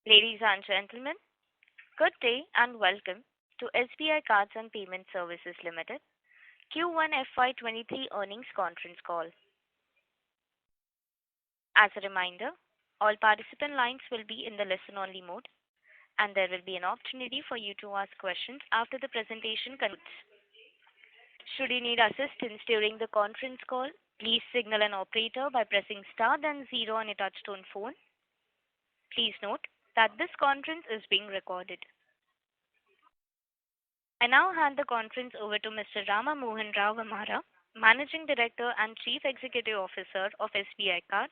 Ladies and gentlemen, good day and welcome to SBI Cards and Payment Services Limited Q1 FY23 earnings conference call. As a reminder, all participant lines will be in the listen-only mode, and there will be an opportunity for you to ask questions after the presentation concludes. Should you need assistance during the conference call, please signal an operator by pressing star then zero on your touchtone phone. Please note that this conference is being recorded. I now hand the conference over to Mr. Rama Mohan Rao Amara, Managing Director and Chief Executive Officer of SBI Card.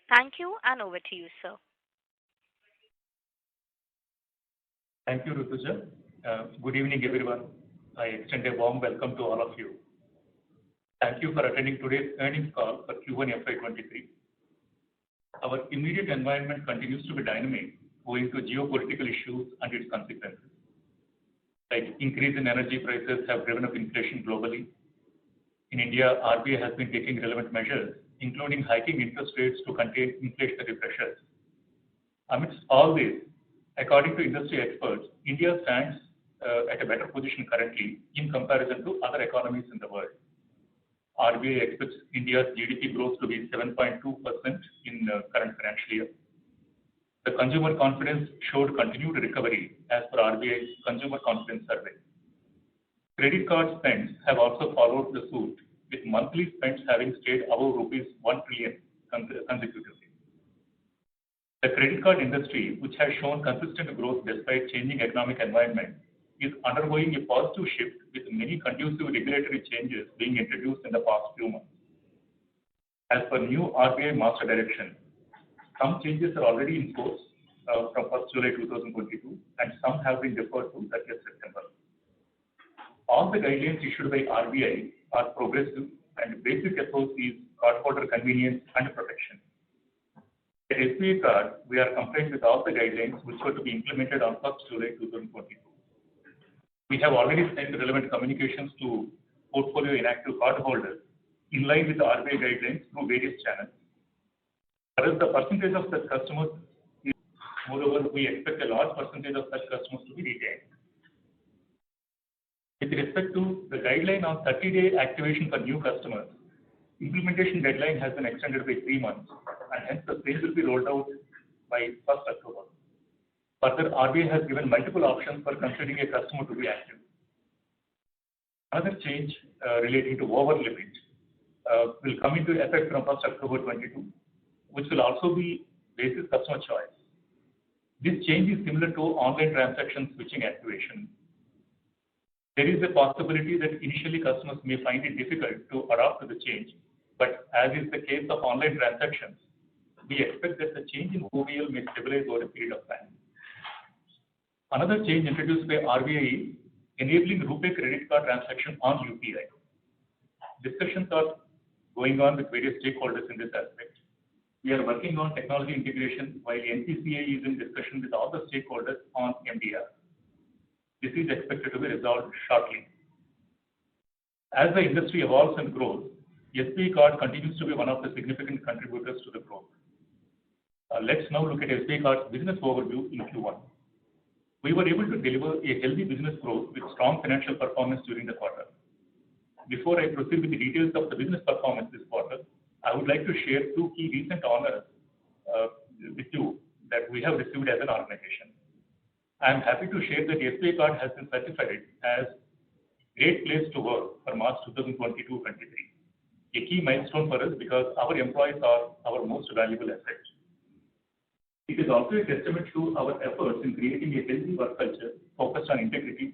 Thank you, and over to you, sir. Thank you, Rutuja. Good evening, everyone. I extend a warm welcome to all of you. Thank you for attending today's earnings call for Q1 FY23. Our immediate environment continues to be dynamic owing to geopolitical issues and its consequences. Like increase in energy prices have driven up inflation globally. In India, RBI has been taking relevant measures, including hiking interest rates to contain inflationary pressures. Amidst all this, according to industry experts, India stands at a better position currently in comparison to other economies in the world. RBI expects India's GDP growth to be 7.2% in the current financial year. The consumer confidence showed continued recovery as per RBI's Consumer Confidence Survey. Credit card spends have also followed the suit, with monthly spends having stayed above rupees 1 trillion consecutively. The credit card industry, which has shown consistent growth despite changing economic environment, is undergoing a positive shift with many conducive regulatory changes being introduced in the past few months. As per new RBI Master Direction, some changes are already in force from 1st July 2022 and some have been deferred to 30th September. All the guidelines issued by RBI are progressive and basic approach is cardholder convenience and protection. At SBI Card, we are compliant with all the guidelines which were to be implemented on 1st July 2022. We have already sent relevant communications to portfolio inactive cardholders in line with the RBI guidelines through various channels. Whereas the percentage of such customers is, moreover, we expect a large percentage of such customers to be retained. With respect to the guideline on 30-day activation for new customers, implementation deadline has been extended by 3 months and hence the same will be rolled out by 1st October. Further, RBI has given multiple options for considering a customer to be active. Another change relating to over limit will come into effect from 1st October 22, which will also be basis customer choice. This change is similar to online transaction switching activation. There is a possibility that initially customers may find it difficult to adapt to the change, but as is the case of online transactions, we expect that the change in OVL may stabilize over a period of time. Another change introduced by RBI is enabling RuPay credit card transaction on UPI. Discussions are going on with various stakeholders in this aspect. We are working on technology integration while NPCI is in discussion with all the stakeholders on MDR. This is expected to be resolved shortly. As the industry evolves and grows, SBI Card continues to be one of the significant contributors to the growth. Let's now look at SBI Card's business overview in Q1. We were able to deliver a healthy business growth with strong financial performance during the quarter. Before I proceed with the details of the business performance this quarter, I would like to share 2 key recent honors with you that we have received as an organization. I am happy to share that SBI Card has been certified as Great Place to Work for March 2022-23, a key milestone for us because our employees are our most valuable asset. It is also a testament to our efforts in creating a healthy work culture focused on integrity,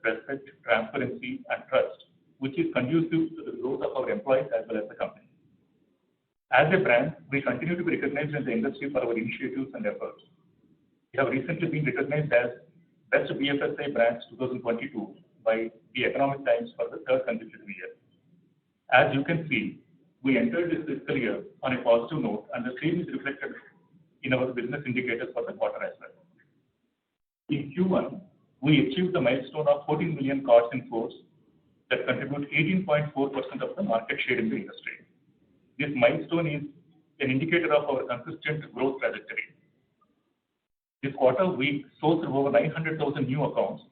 respect, transparency, and trust, which is conducive to the growth of our employees as well as the company. As a brand, we continue to be recognized in the industry for our initiatives and efforts. We have recently been recognized as Best BFSI Brands 2022 by The Economic Times for the 3rd consecutive year. As you can see, we entered this fiscal year on a positive note and the same is reflected in our business indicators for the quarter as well. In Q1, we achieved the milestone of 14 million cards in force that contribute 18.4% of the market share in the industry. This milestone is an indicator of our consistent growth trajectory. This quarter, we sourced over 900,000 new accounts,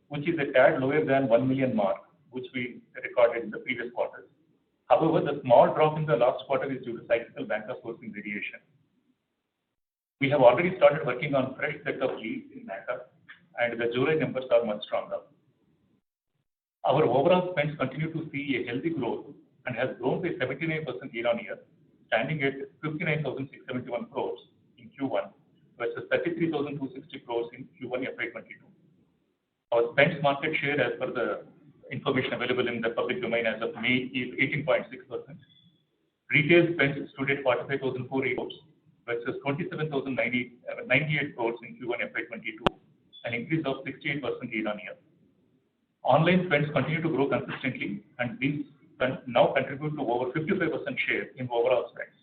which is a tad lower than 1 million mark, which we recorded in the previous quarters. However, the small drop in the last quarter is due to cyclical banker sourcing variation. We have already started working on fresh set of leads in banker, and the July numbers are much stronger. Our overall spends continue to see a healthy growth and has grown by 79% year-on-year, standing at 59,671 crores in Q1 versus 33,260 crores in Q1 FY22. Our spends market share, as per the information available in the public domain as of May, is 18.6%. Retail spends stood at 45,480 crores versus 27,098 crores in Q1 FY22, an increase of 68% year-on-year. Online spends continue to grow consistently, and these now contribute to over 55% share in overall spends.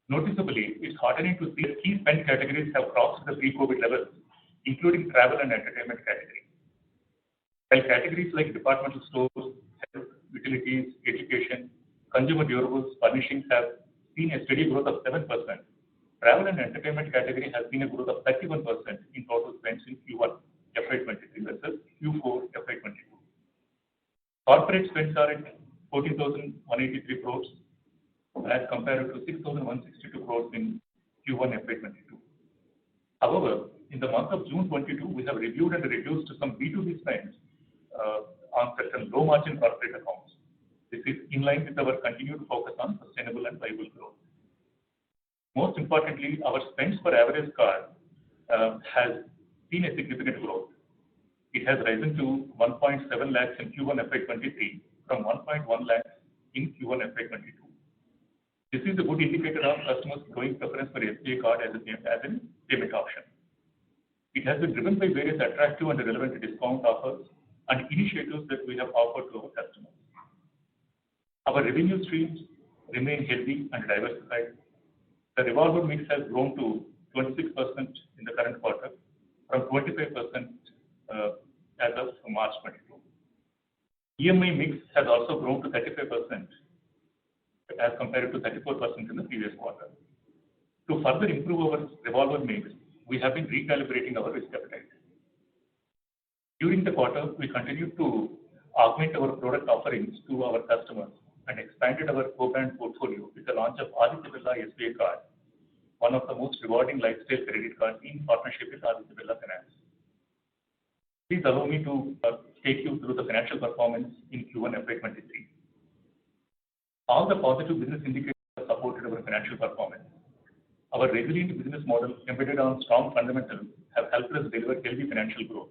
Noticeably, it's heartening to see that key spend categories have crossed the pre-COVID levels, including travel and entertainment category. While categories like departmental stores, health, utilities, education, consumer durables, furnishings have seen a steady growth of 7%, travel and entertainment category has seen a growth of 31% in total spends in Q1 FY23 versus Q4 FY22. Corporate spends are at 14,183 crores as compared to 6,162 crores in Q1 FY22. However, in the month of June 22, we have reviewed and reduced some B2B spends on certain low-margin corporate accounts. This is in line with our continued focus on sustainable and viable growth. Most importantly, our spends per average card has seen a significant growth. It has risen to 1.7 lakhs in Q1 FY23 from 1.1 lakhs in Q1 FY22. This is a good indicator of customers' growing preference for SBI card as a payment option. It has been driven by various attractive and relevant discount offers and initiatives that we have offered to our customers. Our revenue streams remain healthy and diversified. The revolver mix has grown to 26% in the current quarter from 25% as of March 22. EMI mix has also grown to 35% as compared to 34% in the previous quarter. To further improve our revolver mix, we have been recalibrating our risk appetite. During the quarter, we continued to augment our product offerings to our customers and expanded our co-brand portfolio with the launch of Aditya Birla SBI Card, one of the most rewarding lifestyle credit cards in partnership with Aditya Birla Finance. Please allow me to take you through the financial performance in Q1 FY23. All the positive business indicators have supported our financial performance. Our resilient business model embedded on strong fundamentals have helped us deliver healthy financial growth.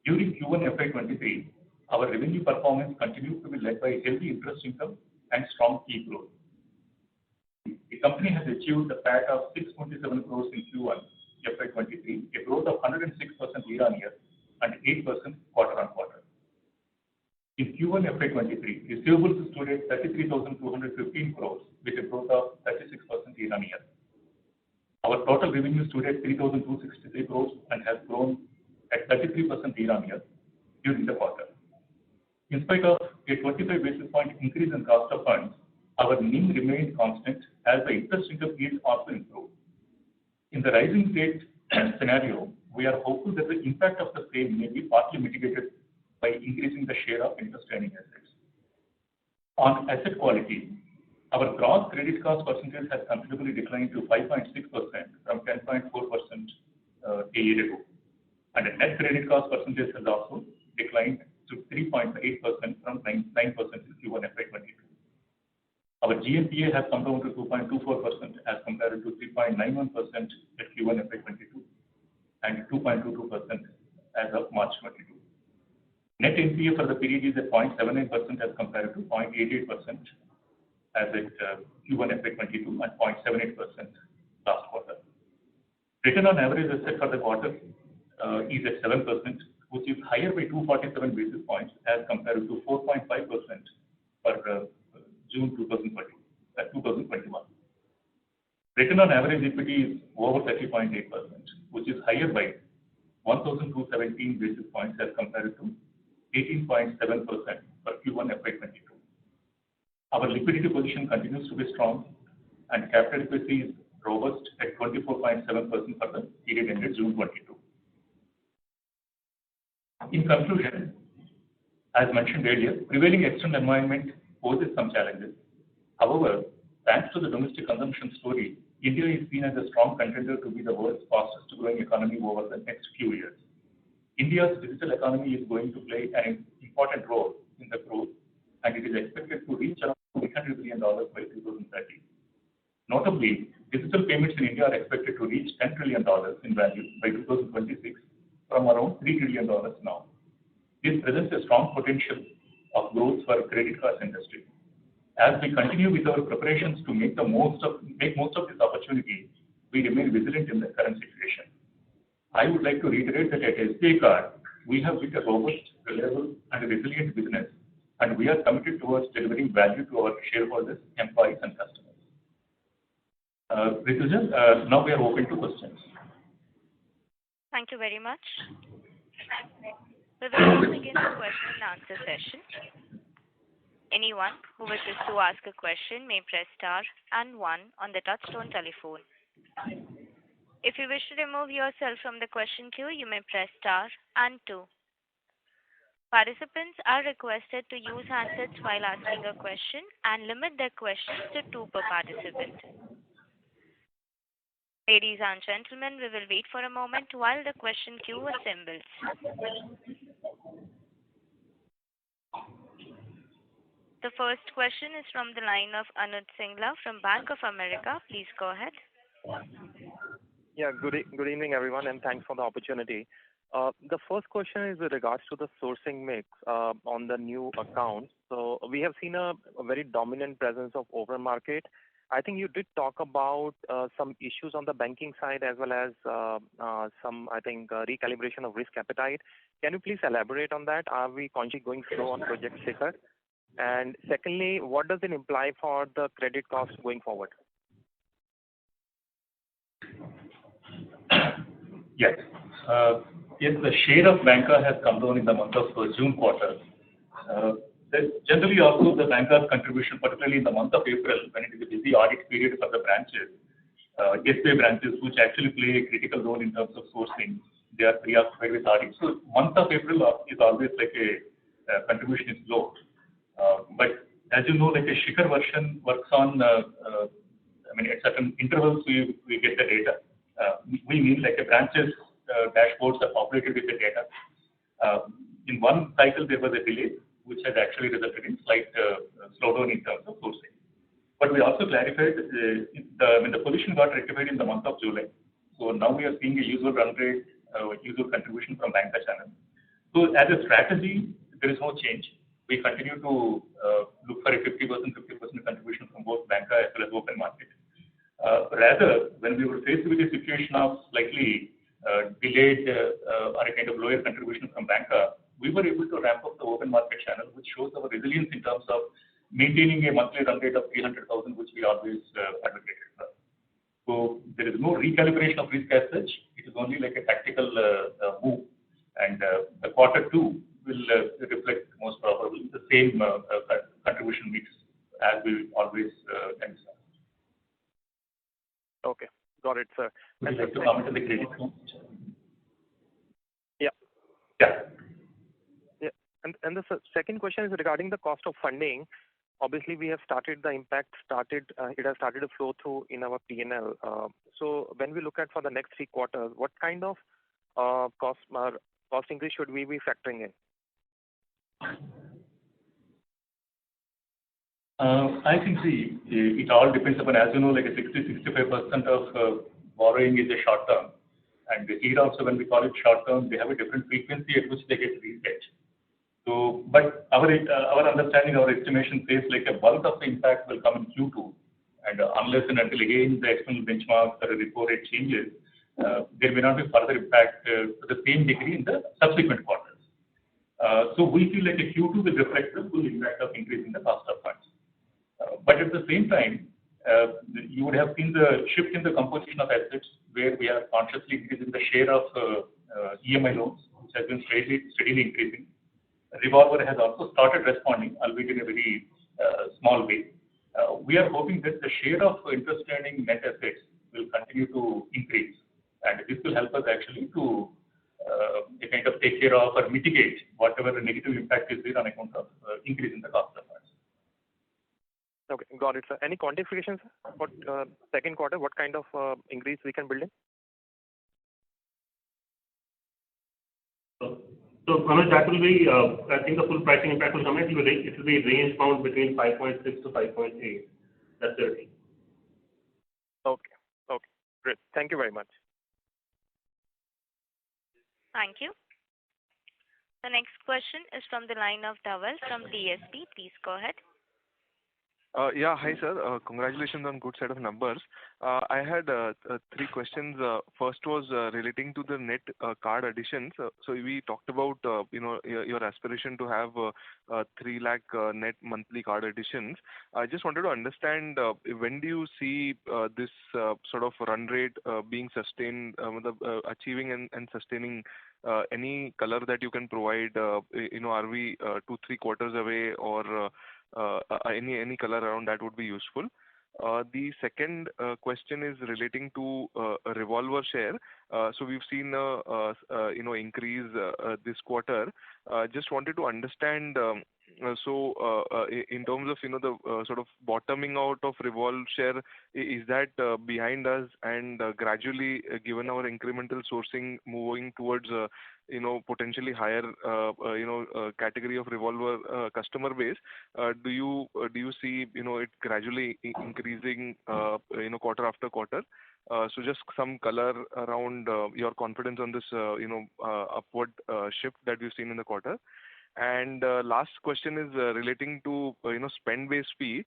During Q1 FY23, our revenue performance continued to be led by healthy interest income and strong fee growth. The company has achieved a PAT of 627 crores in Q1 FY23, a growth of 106% year-on-year and 8% quarter-on-quarter. In Q1 FY23, receivables stood at 33,215 crores with a growth of 36% year-on-year. Our total revenue stood at 3,263 crores and has grown at 33% year-on-year during the quarter. In spite of a 25 basis point increase in cost of funds, our NIM remained constant as the interest income yield also improved. In the rising rate scenario, we are hopeful that the impact of the same may be partly mitigated by increasing the share of interest earning assets. On asset quality, our gross credit cost percentage has considerably declined to 5.6% from 10.4% a year ago, and the net credit cost percentage has also declined to 3.8% from 9% in Q1 FY22. Our GNPA has come down to 2.24% as compared to 3.91% at Q1 FY22 and 2.22% as of March 22. Net NPA for the period is at 0.79% as compared to 0.88% as at Q1 FY22 and 0.78% last quarter. Return on average asset for the quarter is at 7%, which is higher by 247 basis points as compared to 4.5% for June 2021. Return on average equity is over 30.8%, which is higher by 1,217 basis points as compared to 18.7% for Q1 FY22. Our liquidity position continues to be strong, and capital adequacy is robust at 24.7% for the period ended June 22. In conclusion, as mentioned earlier, prevailing external environment poses some challenges. However, thanks to the domestic consumption story, India is seen as a strong contender to be the world's fastest growing economy over the next few years. India's digital economy is going to play an important role in the growth, and it is expected to reach around $800 billion by 2030. Notably, digital payments in India are expected to reach $10 trillion in value by 2026 from around $3 trillion now. This presents a strong potential of growth for credit cards industry. As we continue with our preparations to make most of this opportunity, we remain vigilant in the current situation. I would like to reiterate that at SBI Card, we have built a robust, reliable, and resilient business, and we are committed towards delivering value to our shareholders, employees, and customers. Rituja, now we are open to questions. Thank you very much. We will now begin the question and answer session. Anyone who wishes to ask a question may press star and 1 on the touchtone telephone. If you wish to remove yourself from the question queue, you may press star and 2. Participants are requested to use handsets while asking a question and limit their questions to 2 per participant. Ladies and gentlemen, we will wait for a moment while the question queue assembles. The first question is from the line of Anuj Singla from Bank of America. Please go ahead. Yeah, good evening, everyone, and thanks for the opportunity. The first question is with regards to the sourcing mix on the new accounts. So we have seen a very dominant presence of open market. I think you did talk about some issues on the banking side as well as some, recalibration of risk appetite. Can you please elaborate on that? Are we consciously going slow on Project Shikhar? And secondly, what does it imply for the credit cost going forward? Yes. Yes, the share of banker has come down in the month of June quarter. Generally, also the banker's contribution, particularly in the month of April, when it is a busy audit period for the branches, SBI branches, which actually play a critical role in terms of sourcing, they are preoccupied with audit. So month of April is always like a contribution is low. But as you know, like a Shikhar version works on, at certain intervals we get the data. We mean like a branch's dashboards are populated with the data. In one cycle, there was a delay, which has actually resulted in slight slowdown in terms of sourcing. But we also clarified the position got rectified in the month of July. So now we are seeing a usual run rate, usual contribution from banker channel. So as a strategy, there is no change. We continue to look for a 50% contribution from both banker as well as open market. Rather, when we were faced with a situation of slightly delayed or a kind of lower contribution from banker, we were able to ramp up the open market channel, which shows our resilience in terms of maintaining a monthly run rate of 300,000, which we always advocated for. So there is no recalibration of risk as such. It is only like a tactical move, and the quarter 2 will reflect most probably the same contribution mix as we always emphasize. Okay, got it, sir. Would you like to comment on the credit cost? Yeah. Yeah. Yeah. And the second question is regarding the cost of funding. Obviously, we have started the impact. It has started to flow through in our P&L. So when we look at for the next 3 quarters, what kind of cost increase should we be factoring in? I think it all depends upon, as you know, like a 60-65% of borrowing is a short term, and here also when we call it short term, they have a different frequency at which they get reset. So, but our understanding, our estimation says like a bulk of the impact will come in Q2, and unless and until again the external benchmarks or a repo rate changes, there may not be further impact to the same degree in the subsequent quarters. So we feel like a Q2 will reflect the full impact of increasing the cost of funds. But at the same time, you would have seen the shift in the composition of assets where we are consciously increasing the share of EMI loans, which has been steadily increasing. Revolver has also started responding, albeit in a very small way. We are hoping that the share of interest earning net assets will continue to increase, and this will help us actually to kind of take care of or mitigate whatever the negative impact is there on account of increase in the cost of funds. Okay, got it, sir. Any quantifications for second quarter? What kind of increase we can build in? So Anuj, that will be, I think the full pricing impact will come in. It will be range bound between 5.6 to 5.8. That's it. Okay, great. Thank you very much. Thank you. The next question is from the line of Dhaval from DSP. Please go ahead. Yeah, hi sir. Congratulations on good set of numbers. I had three questions. First was relating to the net card additions. So we talked about your aspiration to have 3 lakh net monthly card additions. I just wanted to understand when do you see this sort of run rate being sustained, achieving and sustaining. Any color that you can provide? Are we 2-3 quarters away, or any color around that would be useful. The second question is relating to a revolver share. So we've seen increase this quarter. Just wanted to understand. In terms of the sort of bottoming out of revolve share, is that behind us, and gradually given our incremental sourcing moving towards potentially higher category of revolver customer base, do you see it gradually increasing quarter after quarter? So just some color around your confidence on this upward shift that we've seen in the quarter. And last question is relating to spend-based fee.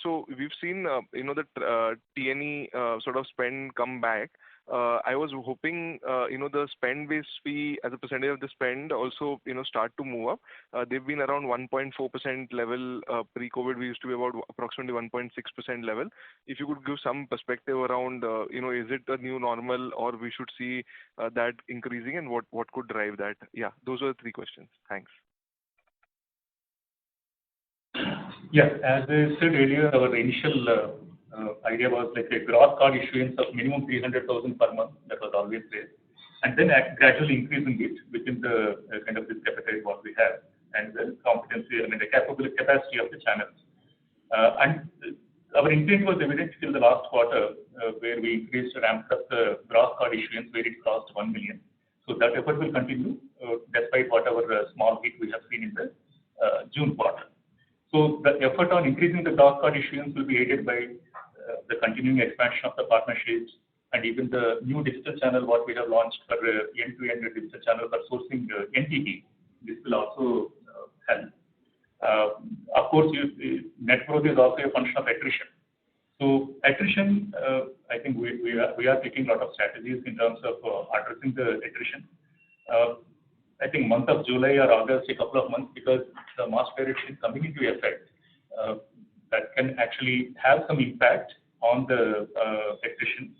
So we've seen the T&E sort of spend come back. I was hoping the spend-based fee as a percentage of the spend also start to move up. They've been around 1.4% level pre-COVID. We used to be about approximately 1.6% level. If you could give some perspective around is it a new normal, or we should see that increasing, and what could drive that? Yeah, those are the three questions. Thanks. Yes, as I said earlier, our initial idea was like a gross card issuance of minimum 300,000 per month. That was always there, and then gradually increasing it within the kind of this capacity what we have, and the competency, the capacity of the channels. And our intent was evident till the last quarter, where we ramped up the gross card issuance, where it crossed 1 million. So that effort will continue despite whatever small hit we have seen in the June quarter. So the effort on increasing the gross card issuance will be aided by the continuing expansion of the partnerships, and even the new digital channel what we have launched for end-to-end digital channel for sourcing NTT. This will also help. Of course, net growth is also a function of attrition. So attrition, I think we are taking a lot of strategies in terms of addressing the attrition. I think month of July or August, a couple of months, because the mass direction is coming into effect, that can actually have some impact on the attrition.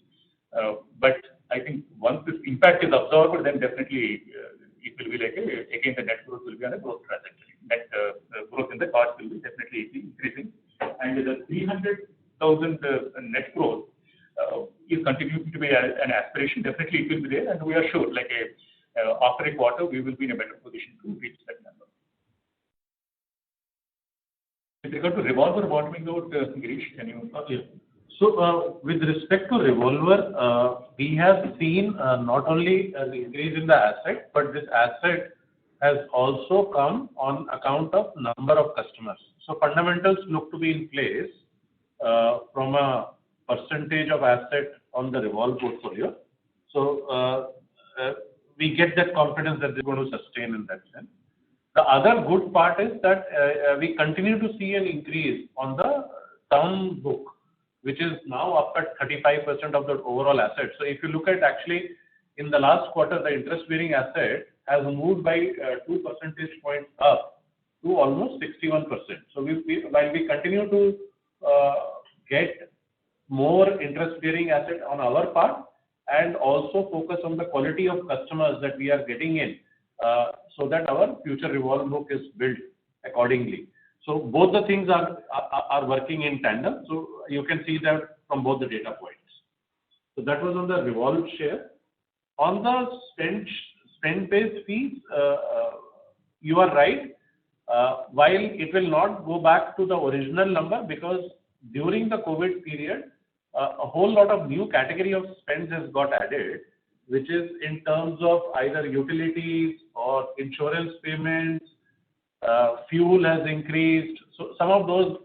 But I think once this impact is absorbed, then definitely it will be like again the net growth will be on a growth trajectory. Net growth in the cards will be definitely increasing, and the 300,000 net growth is continuing to be an aspiration. Definitely it will be there, and we are sure after a quarter we will be in a better position to reach that number. With regard to revolver bottoming out, Girish, can you? Okay. So with respect to revolver, we have seen not only an increase in the asset, but this asset has also come on account of number of customers. So fundamentals look to be in place from a percentage of asset on the revolve portfolio. So we get that confidence that they're going to sustain in that sense. The other good part is that we continue to see an increase on the term book, which is now up at 35% of the overall asset. So if you look at actually in the last quarter, the interest-bearing asset has moved by 2 percentage points up to almost 61%. So while we continue to get more interest-bearing asset on our part, and also focus on the quality of customers that we are getting in, so that our future revolve book is built accordingly. So both the things are working in tandem. So you can see that from both the data points. So that was on the revolve share. On the spend-based fees, you are right. While it will not go back to the original number because during the COVID period, a whole lot of new category of spends has got added, which is in terms of either utilities or insurance payments, fuel has increased. So some of those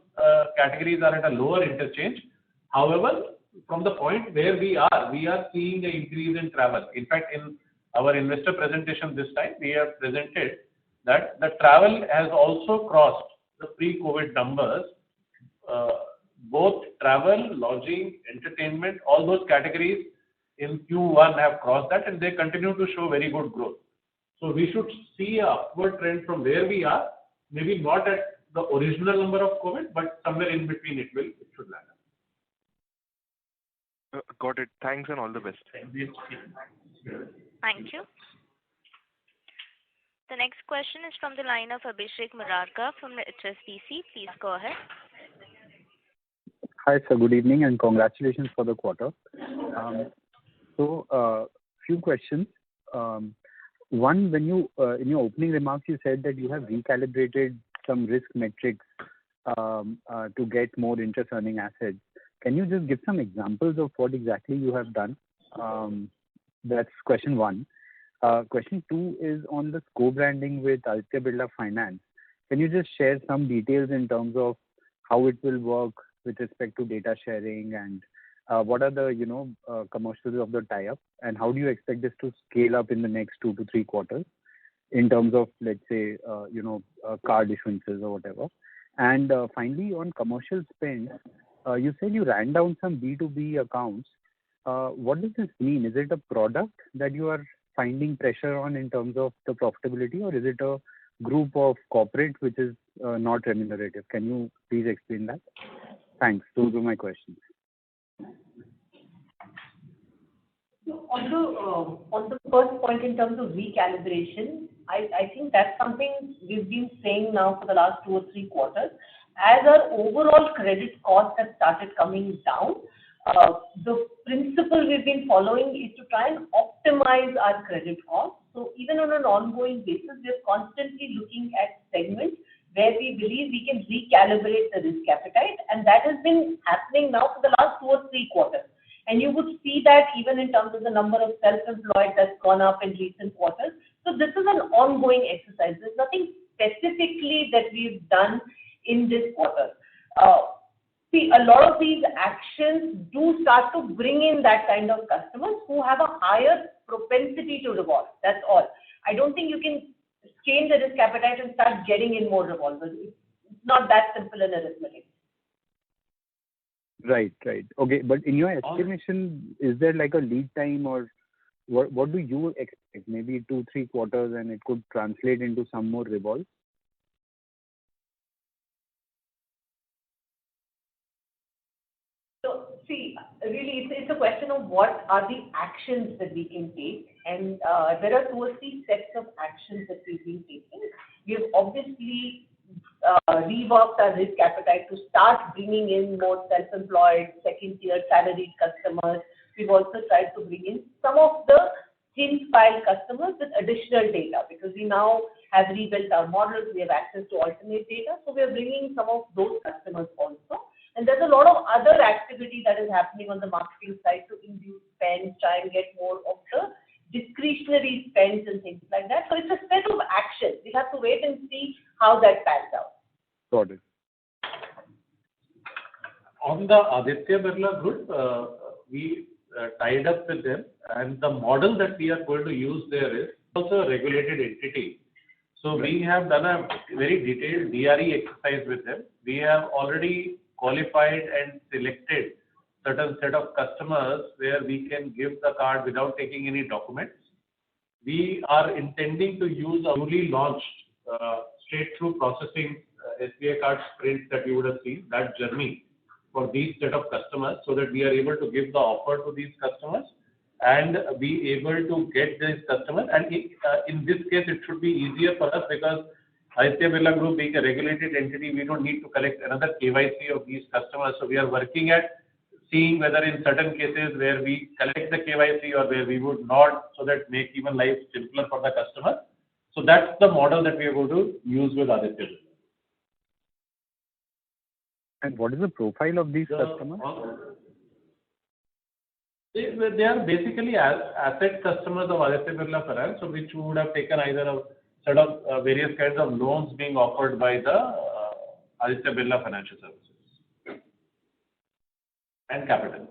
categories are at a lower interchange. However, from the point where we are seeing an increase in travel. In fact, in our investor presentation this time, we have presented that the travel has also crossed the pre-COVID numbers. Both travel, lodging, entertainment, all those categories in Q1 have crossed that, and they continue to show very good growth. So we should see an upward trend from where we are, maybe not at the original number of COVID, but somewhere in between it should land. Got it. Thanks and all the best. Thank you. The next question is from the line of Abhishek Murarka from the HSBC. Please go ahead. Hi, sir. Good evening and congratulations for the quarter. Few questions. One, when you in your opening remarks, you said that you have recalibrated some risk metrics to get more interest-earning assets. Can you just give some examples of what exactly you have done? That's question one. Question two is on the co-branding with Aditya Birla Finance. Can you just share some details in terms of how it will work with respect to data sharing and what are the commercials of the tie-up, and how do you expect this to scale up in the next 2 to 3 quarters in terms of, let's say, card issuances or whatever? And finally, on commercial spend, you said you ran down some B2B accounts. What does this mean? Is it a product that you are finding pressure on in terms of the profitability, or is it a group of corporate which is not remunerative? Can you please explain that? Thanks. Those were my questions. So on the first point in terms of recalibration, I think that's something we've been saying now for the last 2 or 3 quarters. As our overall credit costs have started coming down, the principle we've been following is to try and optimize our credit costs. So even on an ongoing basis, we're constantly looking at segments where we believe we can recalibrate the risk appetite, and that has been happening now for the last 2 or 3 quarters. And you would see that even in terms of the number of self-employed that's gone up in recent quarters. So this is an ongoing exercise. There's nothing specifically that we've done in this quarter. See, a lot of these actions do start to bring in that kind of customers who have a higher propensity to revolve. That's all. I don't think you can change the risk appetite and start getting in more revolvers. It's not that simple in arithmetic. Right. Okay, but in your estimation, is there like a lead time, or what do you expect? Maybe 2-3 quarters, and it could translate into some more revolve? So, see, really, it's a question of what are the actions that we can take, and there are 2 or 3 sets of actions that we've been taking. We have obviously reworked our risk appetite to start bringing in more self-employed, second-tier salaried customers. We've also tried to bring in some of the thin file customers with additional data because we now have rebuilt our models. We have access to alternate data, so we are bringing some of those customers also. And there's a lot of other activity that is happening on the marketing side to induce spends, try and get more of the discretionary spends and things like that. So it's a set of actions. We have to wait and see how that pans out. Got it. On the Aditya Birla Group, we tied up with them, and the model that we are going to use there is also a regulated entity. So we have done a very detailed DRE exercise with them. We have already qualified and selected certain set of customers where we can give the card without taking any documents. We are intending to use a newly launched straight-through processing SBI card sprint that you would have seen, that journey for these set of customers, so that we are able to give the offer to these customers and be able to get these customers. And in this case, it should be easier for us because Aditya Birla Group being a regulated entity, we don't need to collect another KYC of these customers. So we are working at seeing whether in certain cases where we collect the KYC or where we would not, so that make even life simpler for the customer. So that's the model that we are going to use with Aditya. And what is the profile of these customers? They are basically asset customers of Aditya Birla Finance, so which would have taken either a set of various kinds of loans being offered by the Aditya Birla Financial Services and Capital.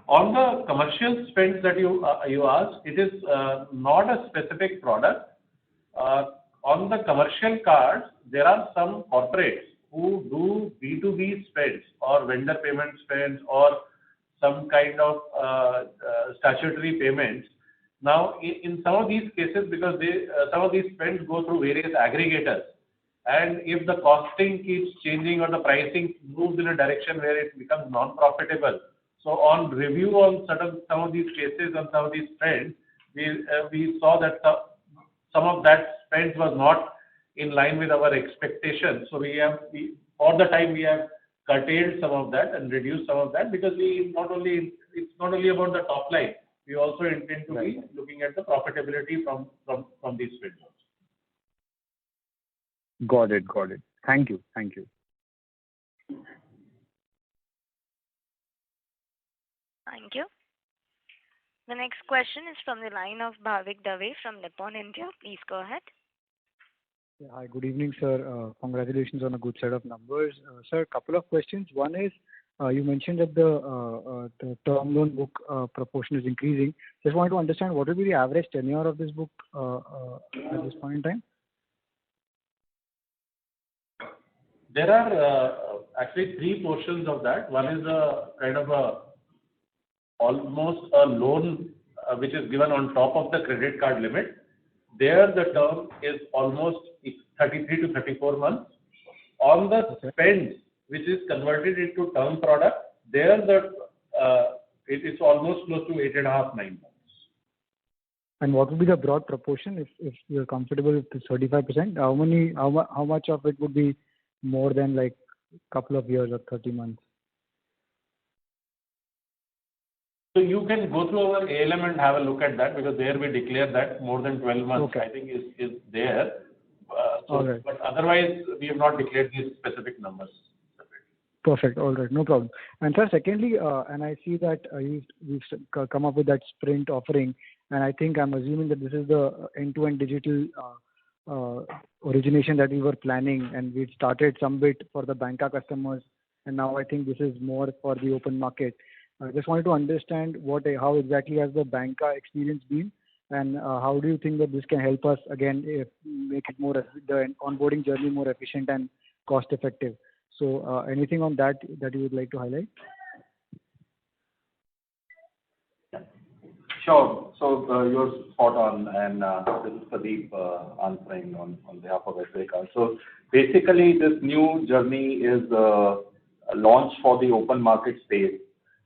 On the commercial spends that you asked, it is not a specific product. On the commercial cards, there are some corporates who do B2B spends or vendor payment spends or some kind of statutory payments. Now, in some of these cases, because some of these spends go through various aggregators, and if the costing keeps changing or the pricing moves in a direction where it becomes non-profitable, so on review on some of these cases and some of these spends, we saw that some of that spends was not in line with our expectations. So for the time we have curtailed some of that and reduced some of that, because it's not only about the top line, we also intend to be looking at the profitability from these spends also. Got it. Thank you. Thank you. The next question is from the line of Bhavik Dave from Nippon India. Please go ahead. Yeah, hi, good evening, sir. Congratulations on a good set of numbers. Sir, a couple of questions. One is, you mentioned that the term loan book proportion is increasing. Just wanted to understand what will be the average tenure of this book at this point in time? There are actually three portions of that. One is a kind of almost a loan which is given on top of the credit card limit. There the term is almost 33 to 34 months. On the spend, which is converted into term product, there it is almost close to 8.5, 9 months. And what would be the broad proportion if you're comfortable with the 35%? How much of it would be more than like a couple of years or 30 months? So you can go through our ALM and have a look at that, because there we declare that more than 12 months, I think is there. All right. But otherwise, we have not declared these specific numbers. Perfect. All right. No problem. And sir, secondly, and I see that you've come up with that sprint offering, and I think I'm assuming that this is the end-to-end digital origination that we were planning, and we've started some bit for the banca customers, and now I think this is more for the open market. I just wanted to understand how exactly has the banca experience been, and how do you think that this can help us again make it the onboarding journey more efficient and cost effective? So anything on that you would like to highlight? Sure. So you're spot on, and this is Pradeep answering on behalf of SBI. So basically, this new journey is launched for the open market space.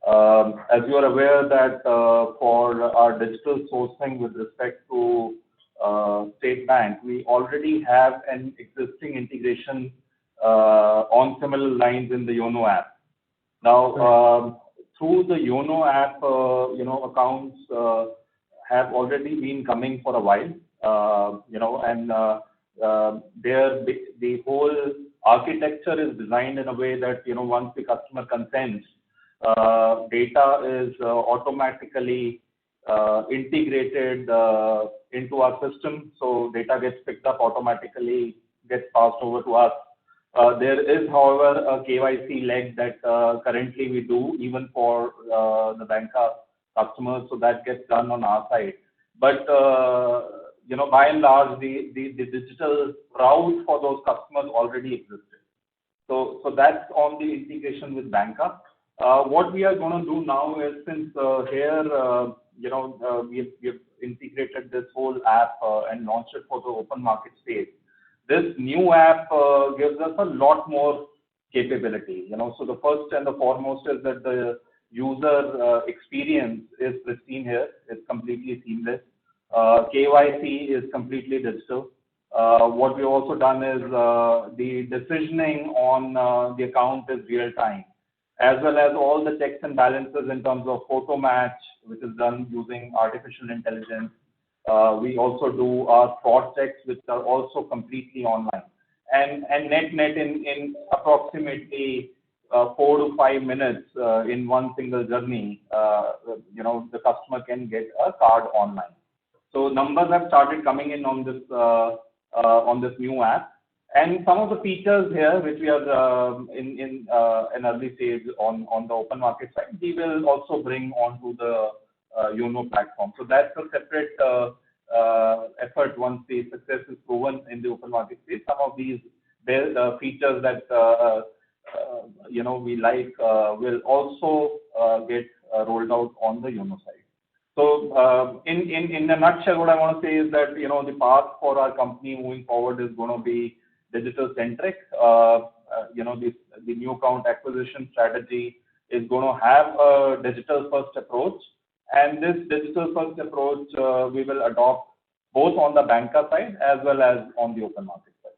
As you are aware that for our digital sourcing with respect to State Bank, we already have an existing integration on similar lines in the YONO app. Now, through the YONO app, accounts have already been coming for a while, and the whole architecture is designed in a way that, once the customer consents, data is automatically integrated into our system. So data gets picked up automatically, gets passed over to us. There is, however, a KYC leg that currently we do even for the banca customers, so that gets done on our side. But by and large, the digital route for those customers already existed. So that's on the integration with banca. What we are going to do now is, since here we've integrated this whole app and launched it for the open market space. This new app gives us a lot more capability. So the first and the foremost is that the user experience is pristine here. It's completely seamless. KYC is completely digital. What we've also done is the decisioning on the account is real time. as well as all the checks and balances in terms of photo match, which is done using artificial intelligence. We also do our fraud checks, which are also completely online. And net in approximately 4 to 5 minutes in one single journey, the customer can get a card online. So numbers have started coming in on this new app. And some of the features here, which we are in an early stage on the open market side, we will also bring onto the YONO platform. So that's a separate effort once the success is proven in the open market space. Some of these features that we like will also get rolled out on the YONO side. So in a nutshell, what I want to say is that the path for our company moving forward is going to be digital centric. The new account acquisition strategy is going to have a digital first approach, and this digital first approach we will adopt both on the banker side as well as on the open market side.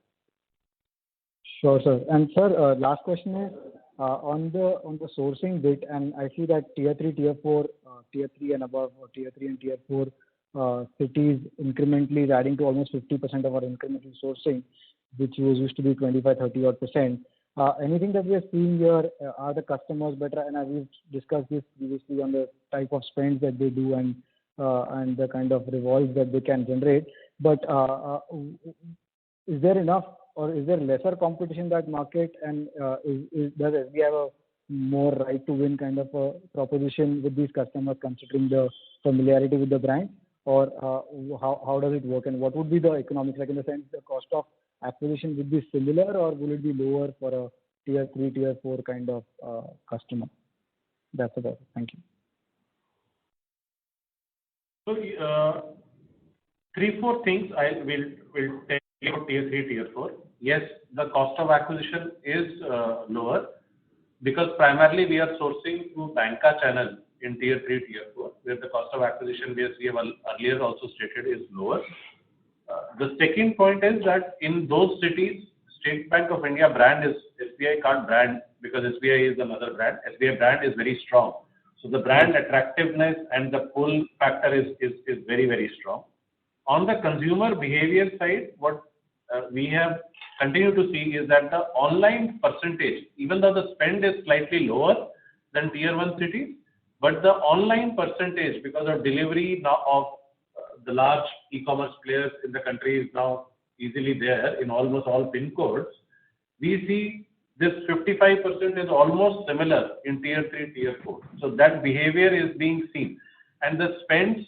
Sure, sir. And sir, last question is on the sourcing bit, and I see that tier 3, tier 4, tier 3 and above, or tier 3 and tier 4 cities incrementally is adding to almost 50% of our incremental sourcing, which used to be 25-30% odd. Anything that we are seeing here, are the customers better? And as we've discussed this previously on the type of spends that they do and the kind of revolves that they can generate. But is there enough, or is there lesser competition in that market? And does SBI have a more right to win kind of a proposition with these customers, considering the familiarity with the brand? Or how does it work? And what would be the economics? Like, in the sense, the cost of acquisition would be similar, or will it be lower for a tier 3, tier 4 kind of customer? That's about it. Thank you. So 3-4 things I will tell you about tier 3, tier 4. Yes, the cost of acquisition is lower, because primarily we are sourcing through banker channel in tier 3, tier 4, where the cost of acquisition, as we have earlier also stated, is lower. The second point is that in those cities, State Bank of India brand is SBI card brand, because SBI is another brand. SBI brand is very strong. So the brand attractiveness and the pull factor is very, very strong. On the consumer behavior side, what we have continued to see is that the online percentage, even though the spend is slightly lower than tier 1 cities, but the online percentage, because of delivery now of the large e-commerce players in the country, is now easily there in almost all PIN codes. We see this 55% is almost similar in tier 3, tier 4. So that behavior is being seen. And the spends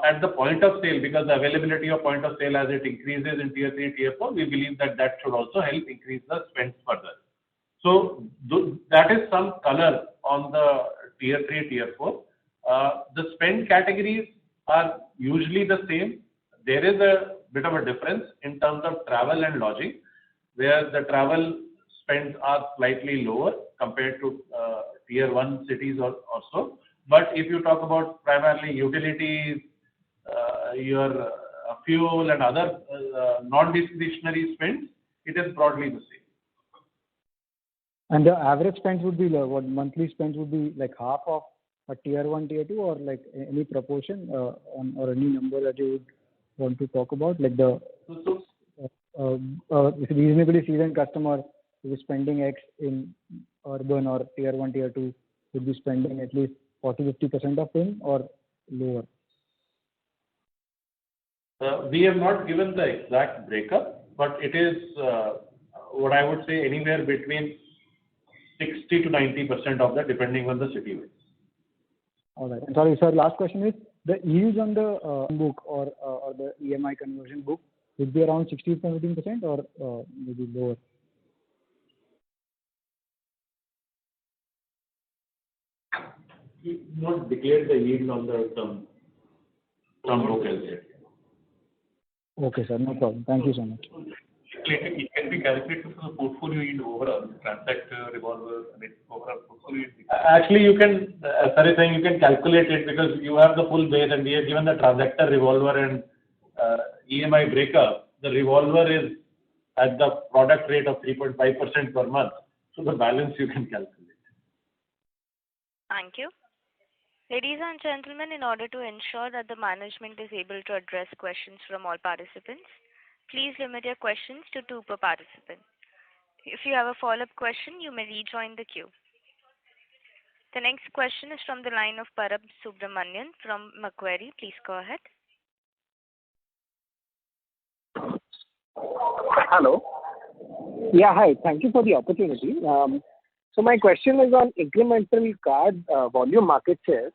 at the point of sale, because the availability of point of sale as it increases in tier 3, tier 4, we believe that should also help increase the spends further. So that is some color on the tier 3, tier 4. The spend categories are usually the same. There is a bit of a difference in terms of travel and lodging, where the travel spends are slightly lower compared to tier 1 cities or so. But if you talk about primarily utilities, your fuel and other non-discretionary spends, it is broadly the same. And the average spends would be what monthly spends would be like half of a tier 1, tier 2, or like any proportion or any number that you would want to talk about, like the reasonably seasoned customer who is spending X in urban or tier 1, tier 2 would be spending at least 40-50% of PIN or lower? We have not given the exact breakup, but it is what I would say anywhere between 60 to 90% of that, depending on the city wise. All right. And sorry, sir, last question is, the yields on the book or the EMI conversion book would be around 16-17% or maybe lower? We not declared the yield on the term book as yet. Okay, sir, no problem. Thank you so much. It can be calculated for the portfolio yield overall, transactor, revolver, overall portfolio yield. Actually, you can, sorry, saying you can calculate it because you have the full base, and we have given the transactor, revolver, and EMI breakup. The revolver is at the product rate of 3.5% per month. So the balance you can calculate. Thank you. Ladies and gentlemen, in order to ensure that the management is able to address questions from all participants, please limit your questions to two per participant. If you have a follow-up question, you may rejoin the queue. The next question is from the line of Parab Subramanian from Macquarie. Please go ahead. Hello. Yeah, hi. Thank you for the opportunity. So my question is on incremental card volume market share.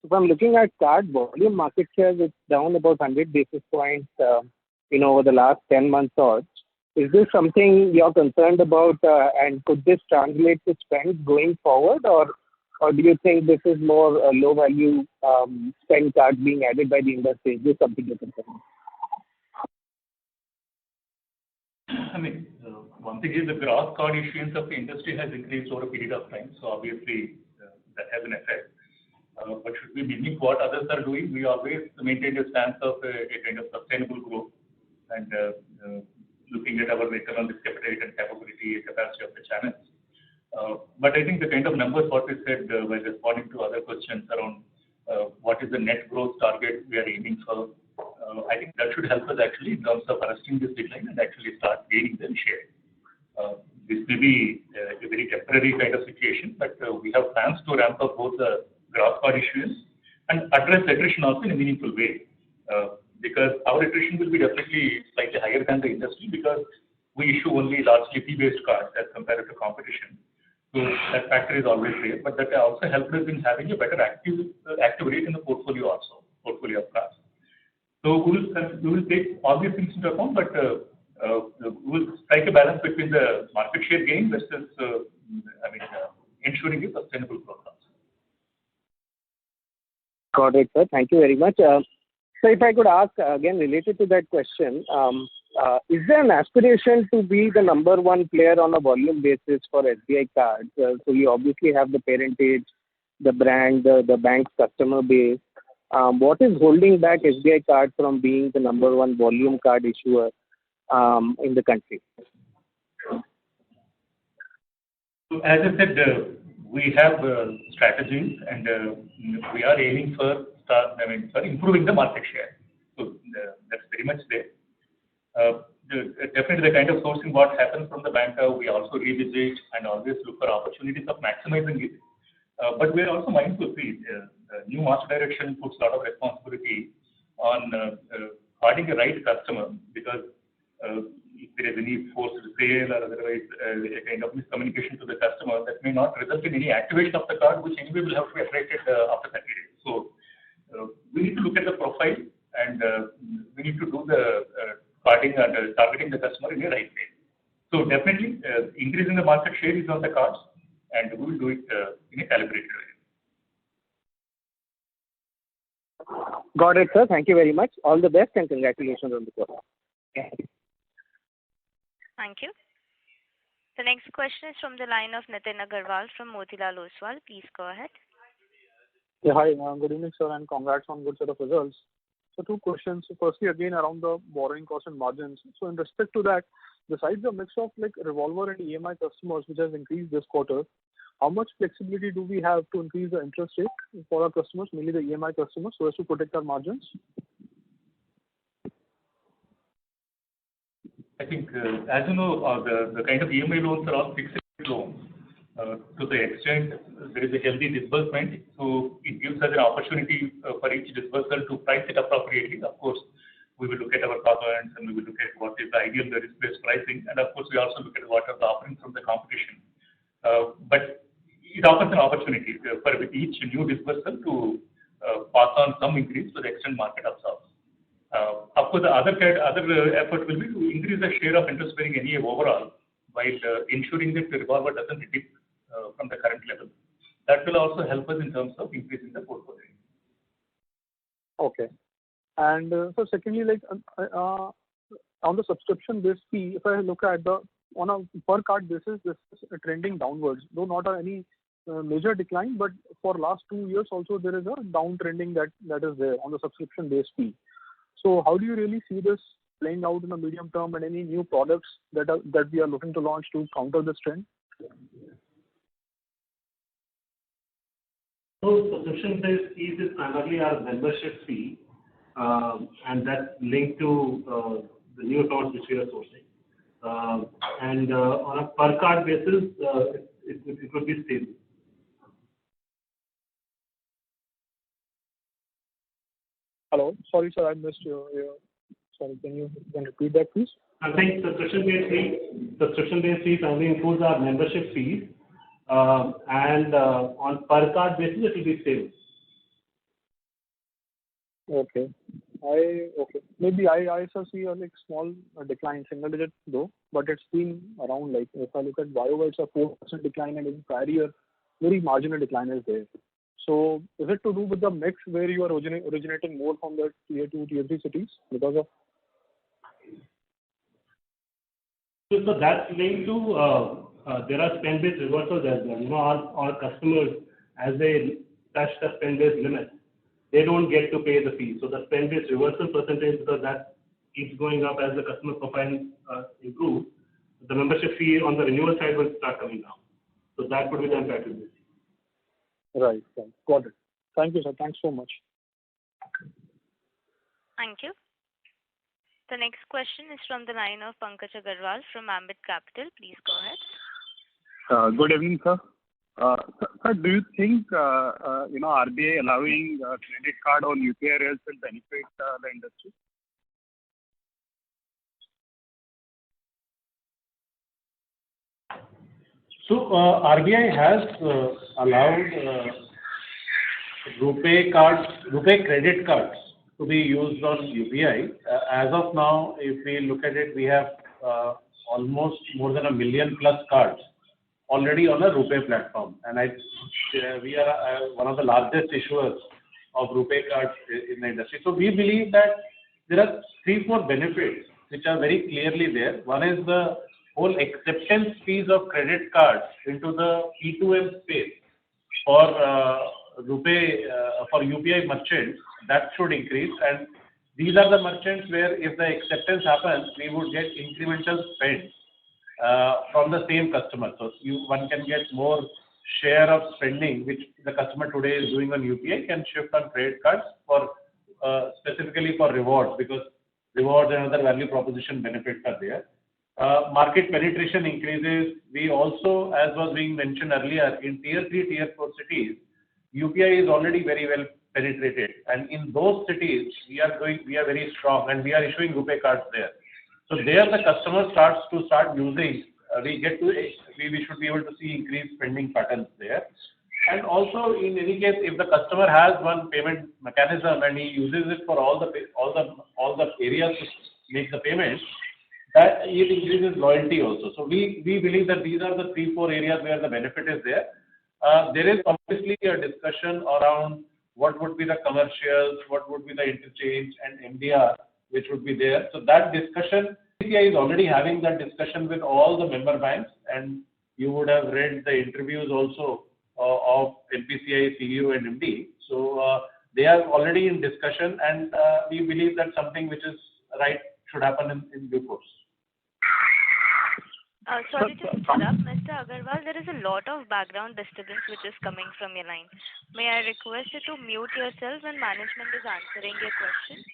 If I'm looking at card volume market share, it's down about 100 basis points, over the last 10 months or so. Is this something you're concerned about, and could this translate to spend going forward, or do you think this is more low value spend cards being added by the industry? Is this something you're concerned about? I mean, one thing is the gross card issuance of the industry has increased over a period of time, so obviously that has an effect. But should we mimic what others are doing, we always maintain a stance of a kind of sustainable growth and looking at our return on risk appetite and capability, capacity of the channels. But I think the kind of numbers what we said while responding to other questions around what is the net growth target we are aiming for, I think that should help us actually in terms of arresting this decline and actually start gaining the share. This may be a very temporary kind of situation, but we have plans to ramp up both the gross card issuance and address attrition also in a meaningful way. Because our attrition will be definitely slightly higher than the industry because we issue only largely fee-based cards as compared to competition. So that factor is always there, but that also helps us in having a better active rate in the portfolio of cards. So we will take all these things into account, but we will strike a balance between the market share gain versus, ensuring a sustainable growth. Got it, sir. Thank you very much. So if I could ask again related to that question, is there an aspiration to be the number one player on a volume basis for SBI cards? So you obviously have the parentage, the brand, the bank's customer base. What is holding back SBI Card from being the number one volume card issuer in the country? So as I said, we have strategies and we are aiming for improving the market share. So that's very much there. Definitely the kind of sourcing what happens from the bank, we also revisit and always look for opportunities of maximizing it. But we are also mindful, see, the new master direction puts a lot of responsibility on finding the right customer because if there is any forced sale or otherwise a kind of miscommunication to the customer, that may not result in any activation of the card, which anyway will have to be affected after 30 days. So we need to look at the profile and we need to do the carding and targeting the customer in the right way. So definitely increasing the market share is on the cards and we will do it in a calibrated way. Got it, sir. Thank you very much. All the best and congratulations on the quarter. Thank you. The next question is from the line of Nitin Agarwal from Motilal Oswal. Please go ahead. Yeah, hi. Good evening, sir, and congrats on good set of results. So two questions. Firstly, again, around the borrowing cost and margins. So in respect to that, besides the mix of like revolver and EMI customers, which has increased this quarter, how much flexibility do we have to increase the interest rate for our customers, mainly the EMI customers, so as to protect our margins? I think, as you know, the kind of EMI loans are all fixed loans. To the extent there is a healthy disbursement, so it gives us an opportunity for each disbursal to price it appropriately. Of course, we will look at our covenants and we will look at what is the ideal risk-based pricing, and of course, we also look at what are the offerings from the competition. But it offers an opportunity for with each new disbursal to pass on some increase to the extent market absorbs. Of course, the other effort will be to increase the share of interest-bearing NEA overall while ensuring that the revolver doesn't dip from the current level. That will also help us in terms of increasing the portfolio. Okay. And so secondly, like on the subscription-based fee, if I look at on a per card basis, this is trending downwards, though not any major decline, but for last 2 years also there is a downtrending that is there on the subscription-based fee. So how do you really see this playing out in the medium term, and any new products that we are looking to launch to counter this trend? So subscription-based fees is primarily our membership fee, and that's linked to the new accounts which we are sourcing. And on a per card basis, it would be stable. Hello. Sorry, sir, I missed you. Sorry, can you repeat that, please? I think subscription-based fee only includes our membership fees, and on per card basis, it will be stable. Okay. Okay. Maybe I also see a small decline, single digit though, but it's been around if I look at YOY, it's a 4% decline, and in prior year, very marginal decline is there. So is it to do with the mix where you are originating more from the tier 2, tier 3 cities because of? So that's linked to there are spend-based reversals as well. Our customers, as they touch the spend-based limit, they don't get to pay the fee. So the spend-based reversal percentage, because that keeps going up as the customer profile improves, the membership fee on the renewal side will start coming down. So that would be the impact of this. Right. Got it. Thank you, sir. Thanks so much. Thank you. The next question is from the line of Pankaj Agarwal from Ambit Capital. Please go ahead. Good evening, sir. Sir, do you think RBI allowing credit card on UPI rails will benefit the industry? So RBI has allowed RuPay credit cards to be used on UPI. As of now, if we look at it, we have almost more than 1 million plus cards already on a RuPay platform, and we are one of the largest issuers of RuPay cards in the industry. So we believe that there are 3-4 benefits which are very clearly there. One is the whole acceptance fees of credit cards into the P2M space for RuPay for UPI merchants, that should increase, and these are the merchants where if the acceptance happens, we would get incremental spend from the same customer. So one can get more share of spending which the customer today is doing on UPI can shift on credit cards for specifically for rewards, because rewards and other value proposition benefits are there. Market penetration increases. We also, as was being mentioned earlier, in tier 3, tier 4 cities, UPI is already very well penetrated, and in those cities we are very strong, and we are issuing RuPay cards there. So there the customer starts using. We should be able to see increased spending patterns there. And also, in any case, if the customer has one payment mechanism and he uses it for all the areas to make the payments, that it increases loyalty also. So we believe that these are the 3-4 areas where the benefit is there. There is obviously a discussion around what would be the commercials, what would be the interchange and MDR, which would be there. So that discussion, NPCI is already having that discussion with all the member banks, and you would have read the interviews also of NPCI CEO and MD. So they are already in discussion, and we believe that something which is right should happen in due course. Sorry to interrupt, Mr. Agarwal. There is a lot of background disturbance which is coming from your line. May I request you to mute yourself when management is answering your question?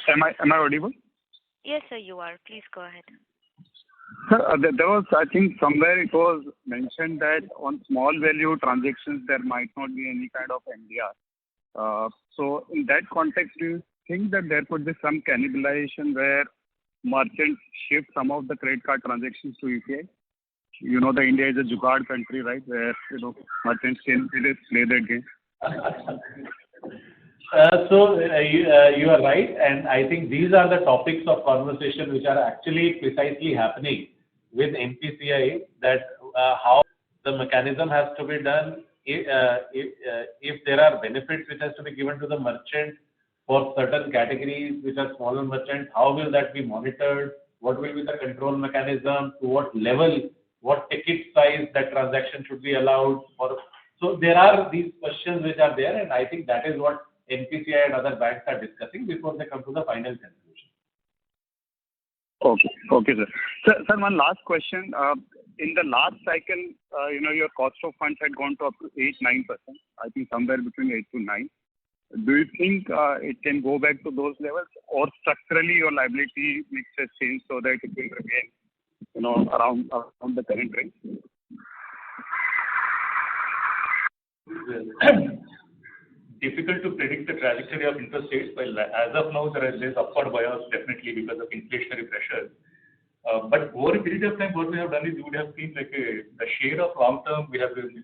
Am I audible? Yes, sir, you are. Please go ahead. Sir, there was, I think, somewhere it was mentioned that on small value transactions there might not be any kind of MDR. So in that context, do you think that there could be some cannibalization where merchants shift some of the credit card transactions to UPI? You know, the India is a jugaad country, right? Where merchants can play that game. So you are right, and I think these are the topics of conversation which are actually precisely happening with NPCI, that how the mechanism has to be done, if there are benefits which has to be given to the merchant for certain categories which are smaller merchants, how will that be monitored, what will be the control mechanism, to what level, what ticket size that transaction should be allowed for. So there are these questions which are there, and I think that is what NPCI and other banks are discussing before they come to the final conclusion. Okay. Okay, sir. Sir, one last question. In the last cycle, your cost of funds had gone to up to 8-9%. I think somewhere between 8 to 9. Do you think it can go back to those levels, or structurally your liability mix has changed so that it will remain, around the current range? Difficult to predict the trajectory of interest rates, but as of now, there is upward bias definitely because of inflationary pressures. But over a period of time, what we have done is you would have seen the share of long term we have really,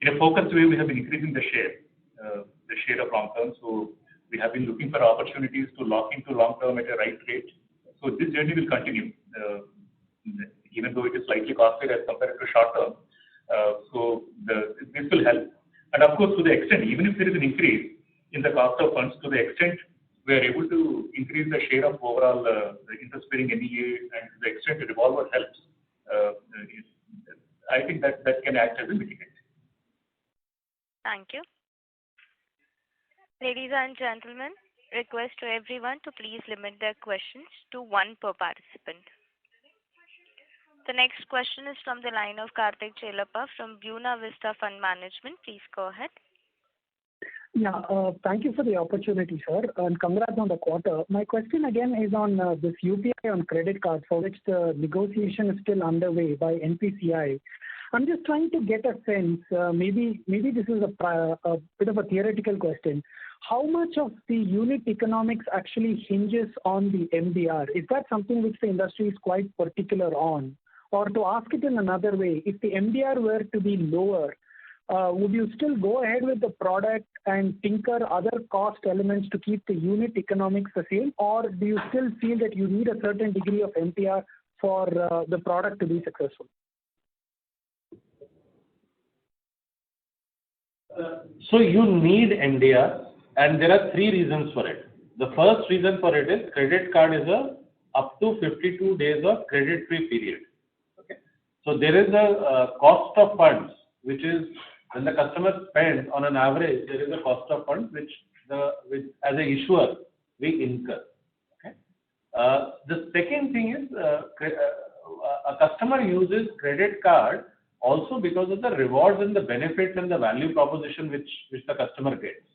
in a focused way, we have been increasing the share of long term. So we have been looking for opportunities to lock into long term at a right rate. So this journey will continue, even though it is slightly costlier as compared to short term. This will help. And of course, to the extent, even if there is an increase in the cost of funds, to the extent we are able to increase the share of overall the interest-bearing NEA, and to the extent the revolver helps, I think that can act as a mitigant. Thank you. Ladies and gentlemen, request to everyone to please limit their questions to one per participant. The next question is from the line of Karthik Chelappa from Buena Vista Fund Management. Please go ahead. Yeah, thank you for the opportunity, sir, and congrats on the quarter. My question again is on this UPI on credit cards, for which the negotiation is still underway by NPCI. I'm just trying to get a sense, maybe this is a bit of a theoretical question. How much of the unit economics actually hinges on the MDR? Is that something which the industry is quite particular on? Or to ask it in another way, if the MDR were to be lower, would you still go ahead with the product and tinker other cost elements to keep the unit economics the same? Or do you still feel that you need a certain degree of MDR for the product to be successful? So you need MDR, and there are three reasons for it. The first reason for it is credit card is up to 52 days of credit-free period. Okay, so there is a cost of funds, which is when the customer spends on an average, there is a cost of funds which as an issuer we incur. Okay, the second thing is a customer uses credit card also because of the rewards and the benefits and the value proposition which the customer gets.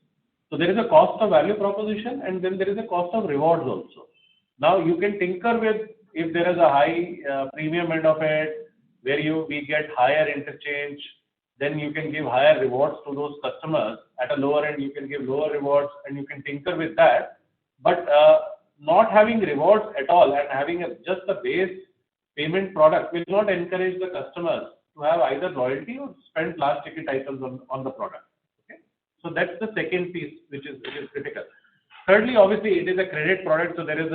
So there is a cost of value proposition, and then there is a cost of rewards also. Now you can tinker with, if there is a high premium end of it, where we get higher interchange, then you can give higher rewards to those customers. At a lower end, you can give lower rewards, and you can tinker with that. But not having rewards at all and having just a base payment product will not encourage the customers to have either loyalty or spend large ticket items on the product. Okay, so that's the second piece which is critical. Thirdly, obviously, it is a credit product, so there is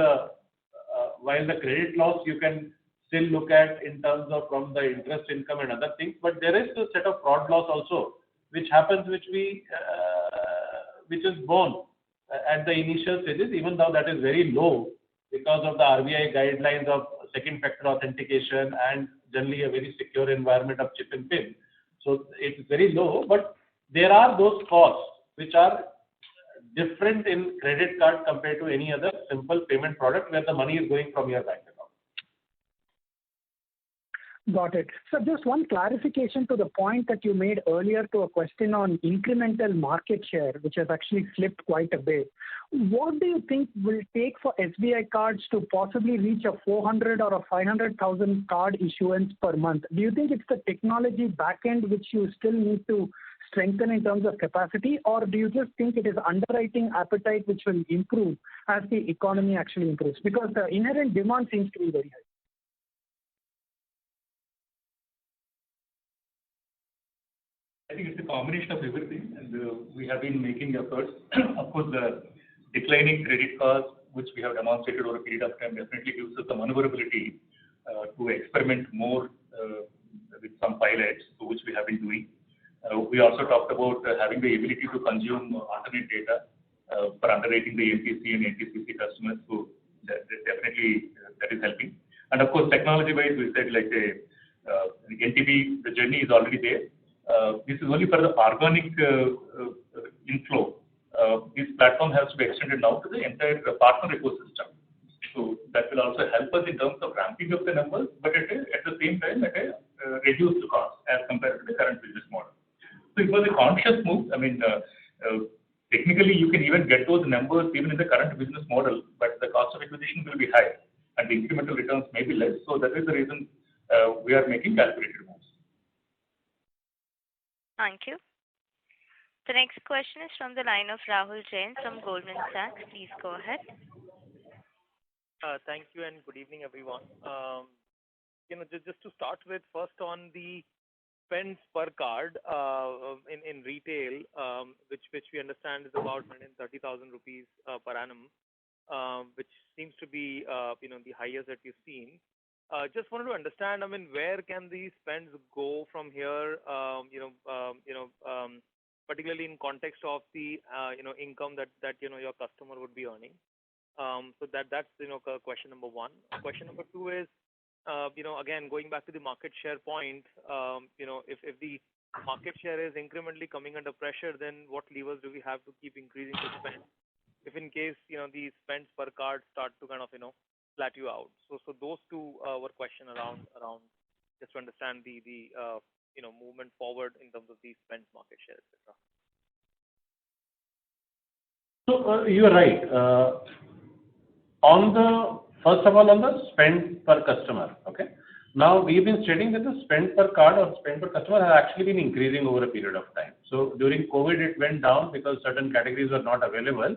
while the credit loss you can still look at in terms of from the interest income and other things, but there is a set of fraud loss also which happens, which is born at the initial stages, even though that is very low because of the RBI guidelines of second factor authentication and generally a very secure environment of chip and pin. So it's very low, but there are those costs which are different in credit card compared to any other simple payment product where the money is going from your bank account. Got it. So just one clarification to the point that you made earlier to a question on incremental market share, which has actually slipped quite a bit. What do you think will take for SBI cards to possibly reach a 400 or a 500,000 card issuance per month? Do you think it's the technology backend which you still need to strengthen in terms of capacity, or do you just think it is underwriting appetite which will improve as the economy actually improves? Because the inherent demand seems to be very high. I think it's a combination of everything, and we have been making efforts. Of course, the declining credit cost, which we have demonstrated over a period of time, definitely gives us the maneuverability to experiment more with some pilots, which we have been doing. We also talked about having the ability to consume alternate data for underwriting the NTC and NTCC customers. So that definitely that is helping. And of course, technology-wise, we said like the NTB, the journey is already there. This is only for the organic inflow. This platform has to be extended now to the entire partner ecosystem. So that will also help us in terms of ramping up the numbers, but at the same time at a reduced cost as compared to the current business model. So it was a conscious move. I mean, technically you can even get those numbers even in the current business model, but the cost of acquisition will be high and the incremental returns may be less. So that is the reason we are making calculated moves. Thank you. The next question is from the line of Rahul Jain from Goldman Sachs. Please go ahead. Thank you and good evening, everyone. Just to start with, first on the spends per card in retail, which we understand is about 130,000 rupees per annum, which seems to be the highest that we've seen. Just wanted to understand, I mean, where can these spends go from here? Particularly in context of the income that your customer would be earning. So that's question number one. Question number two is again going back to the market share point. If the market share is incrementally coming under pressure, then what levers do we have to keep increasing the spend? If in case the spends per card start to kind of flat you out. So those two were question around just to understand the movement forward in terms of the spends market share, etc. So you are right. First of all, on the spend per customer, okay. Now we've been stating that the spend per card or spend per customer has actually been increasing over a period of time. So during COVID, it went down because certain categories were not available.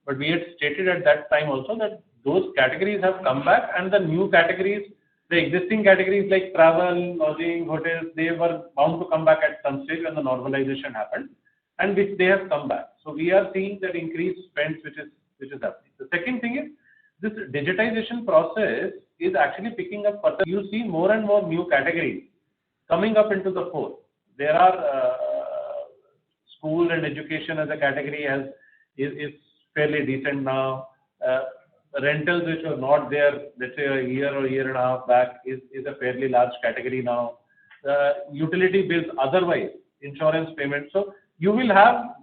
But we had stated at that time also that those categories have come back, and the new categories, the existing categories like travel, lodging, hotels, they were bound to come back at some stage when the normalization happened, and which they have come back. So we are seeing that increased spends which is happening. The second thing is this digitization process is actually picking up further. You see more and more new categories coming up into the fore. There are school and education as a category is fairly decent now. Rentals which were not there, let's say a year or year and a half back, is a fairly large category now. Utility bills, otherwise, insurance payments. So you will have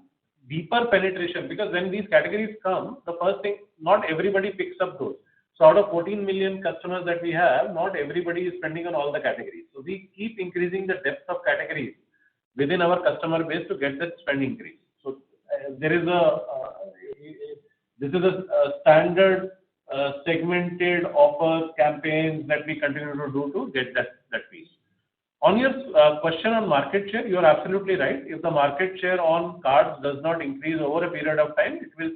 deeper penetration because when these categories come, the first thing, not everybody picks up those. So out of 14 million customers that we have, not everybody is spending on all the categories. So we keep increasing the depth of categories within our customer base to get that spend increase. So this is a standard segmented offers, campaigns that we continue to do to get that piece. On your question on market share, you are absolutely right. If the market share on cards does not increase over a period of time, it will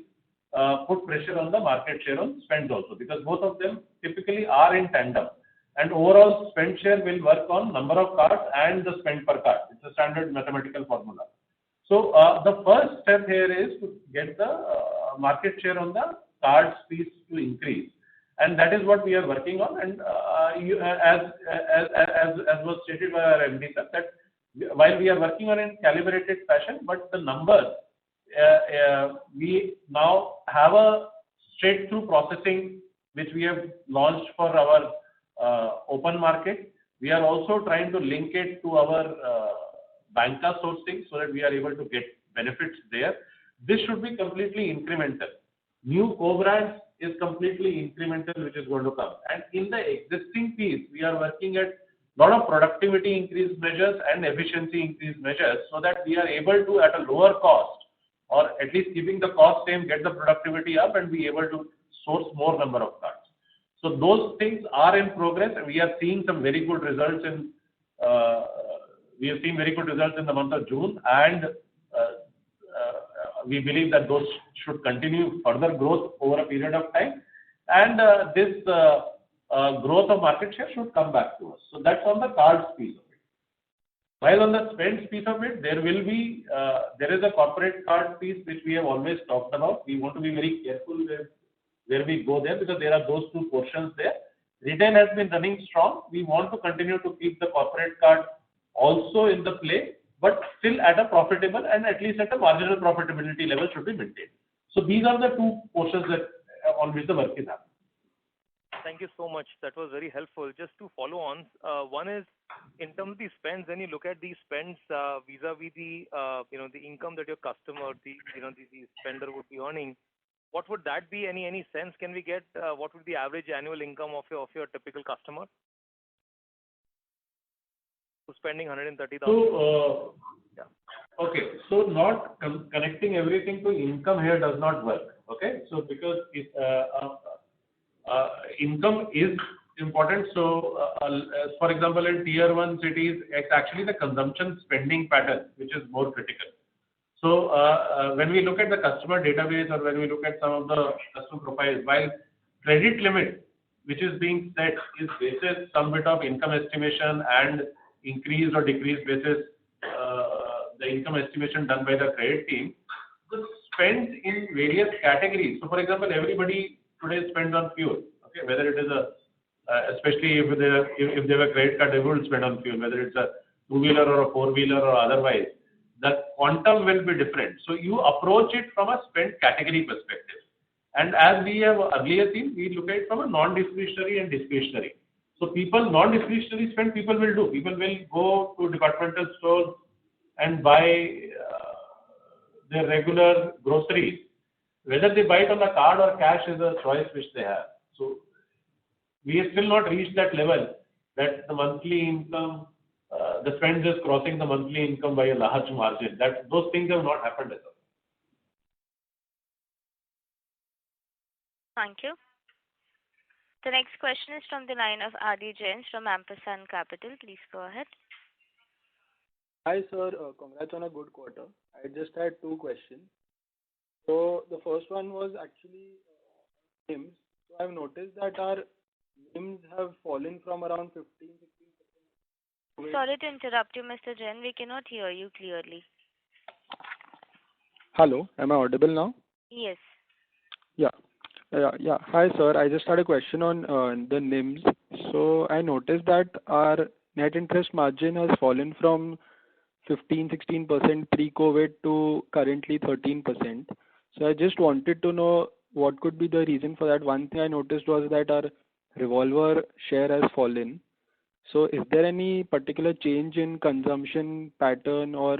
put pressure on the market share on spends also, because both of them typically are in tandem. And overall spend share will work on number of cards and the spend per card. It's a standard mathematical formula. So the first step here is to get the market share on the cards piece to increase, and that is what we are working on. And as was stated by our MD sir, that while we are working on in calibrated fashion, but the numbers we now have a straight through processing which we have launched for our open market. We are also trying to link it to our banca sourcing so that we are able to get benefits there. This should be completely incremental. New co-brands is completely incremental, which is going to come. And in the existing piece, we are working at a lot of productivity increase measures and efficiency increase measures so that we are able to, at a lower cost, or at least keeping the cost same, get the productivity up and be able to source more number of cards. So those things are in progress, and we are seeing some very good results in the month of June, and we believe that those should continue further growth over a period of time, and this growth of market share should come back to us. So that's on the cards piece of it. While on the spends piece of it, there is a corporate card piece which we have always talked about. We want to be very careful where we go there, because there are those two portions there. Retail has been running strong. We want to continue to keep the corporate card also in the play, but still at a profitable and at least at a marginal profitability level should be maintained. So these are the two portions that on which the work is happening. Thank you so much. That was very helpful. Just two follow-ons. One is in terms of the spends. When you look at these spends vis-a-vis the the income that your customer, the spender would be earning, What would that be? Any sense can we get? What would be average annual income of your typical customer who's spending 130,000? So, okay, so not connecting everything to income here does not work. Okay, so because income is important. So, for example, in tier 1 cities, it's actually the consumption spending pattern which is more critical. So, when we look at the customer database or when we look at some of the customer profiles, while credit limit, which is being set, is basis some bit of income estimation and increase or decrease basis the income estimation done by the credit team, the spends in various categories. So, for example, everybody today spends on fuel. Okay, whether it is especially if they have a credit card, they will spend on fuel. Whether it's a two-wheeler or a four-wheeler or otherwise, the quantum will be different. So you approach it from a spend category perspective. And as we have earlier seen, we look at it from a non-discretionary and discretionary. So people, non-discretionary spend, people will do. People will go to departmental stores and buy their regular groceries. Whether they buy it on a card or cash is a choice which they have. So we have still not reached that level that the monthly income, the spend is crossing the monthly income by a large margin. That those things have not happened as well. Thank you. The next question is from the line of Adi Jain from Ampersand Capital. Please go ahead. Hi, sir. Congrats on a good quarter. I just had two questions. So the first one was actually NIMs. So I've noticed that our NIMs have fallen from around 15-16%. Sorry to interrupt you, Mr. Jain. We cannot hear you clearly. Hello, am I audible now? Yes. Yeah. Hi, sir. I just had a question on the NIMs. So I noticed that our net interest margin has fallen from 15-16% pre-COVID to currently 13%. So I just wanted to know what could be the reason for that. One thing I noticed was that our revolver share has fallen. So is there any particular change in consumption pattern or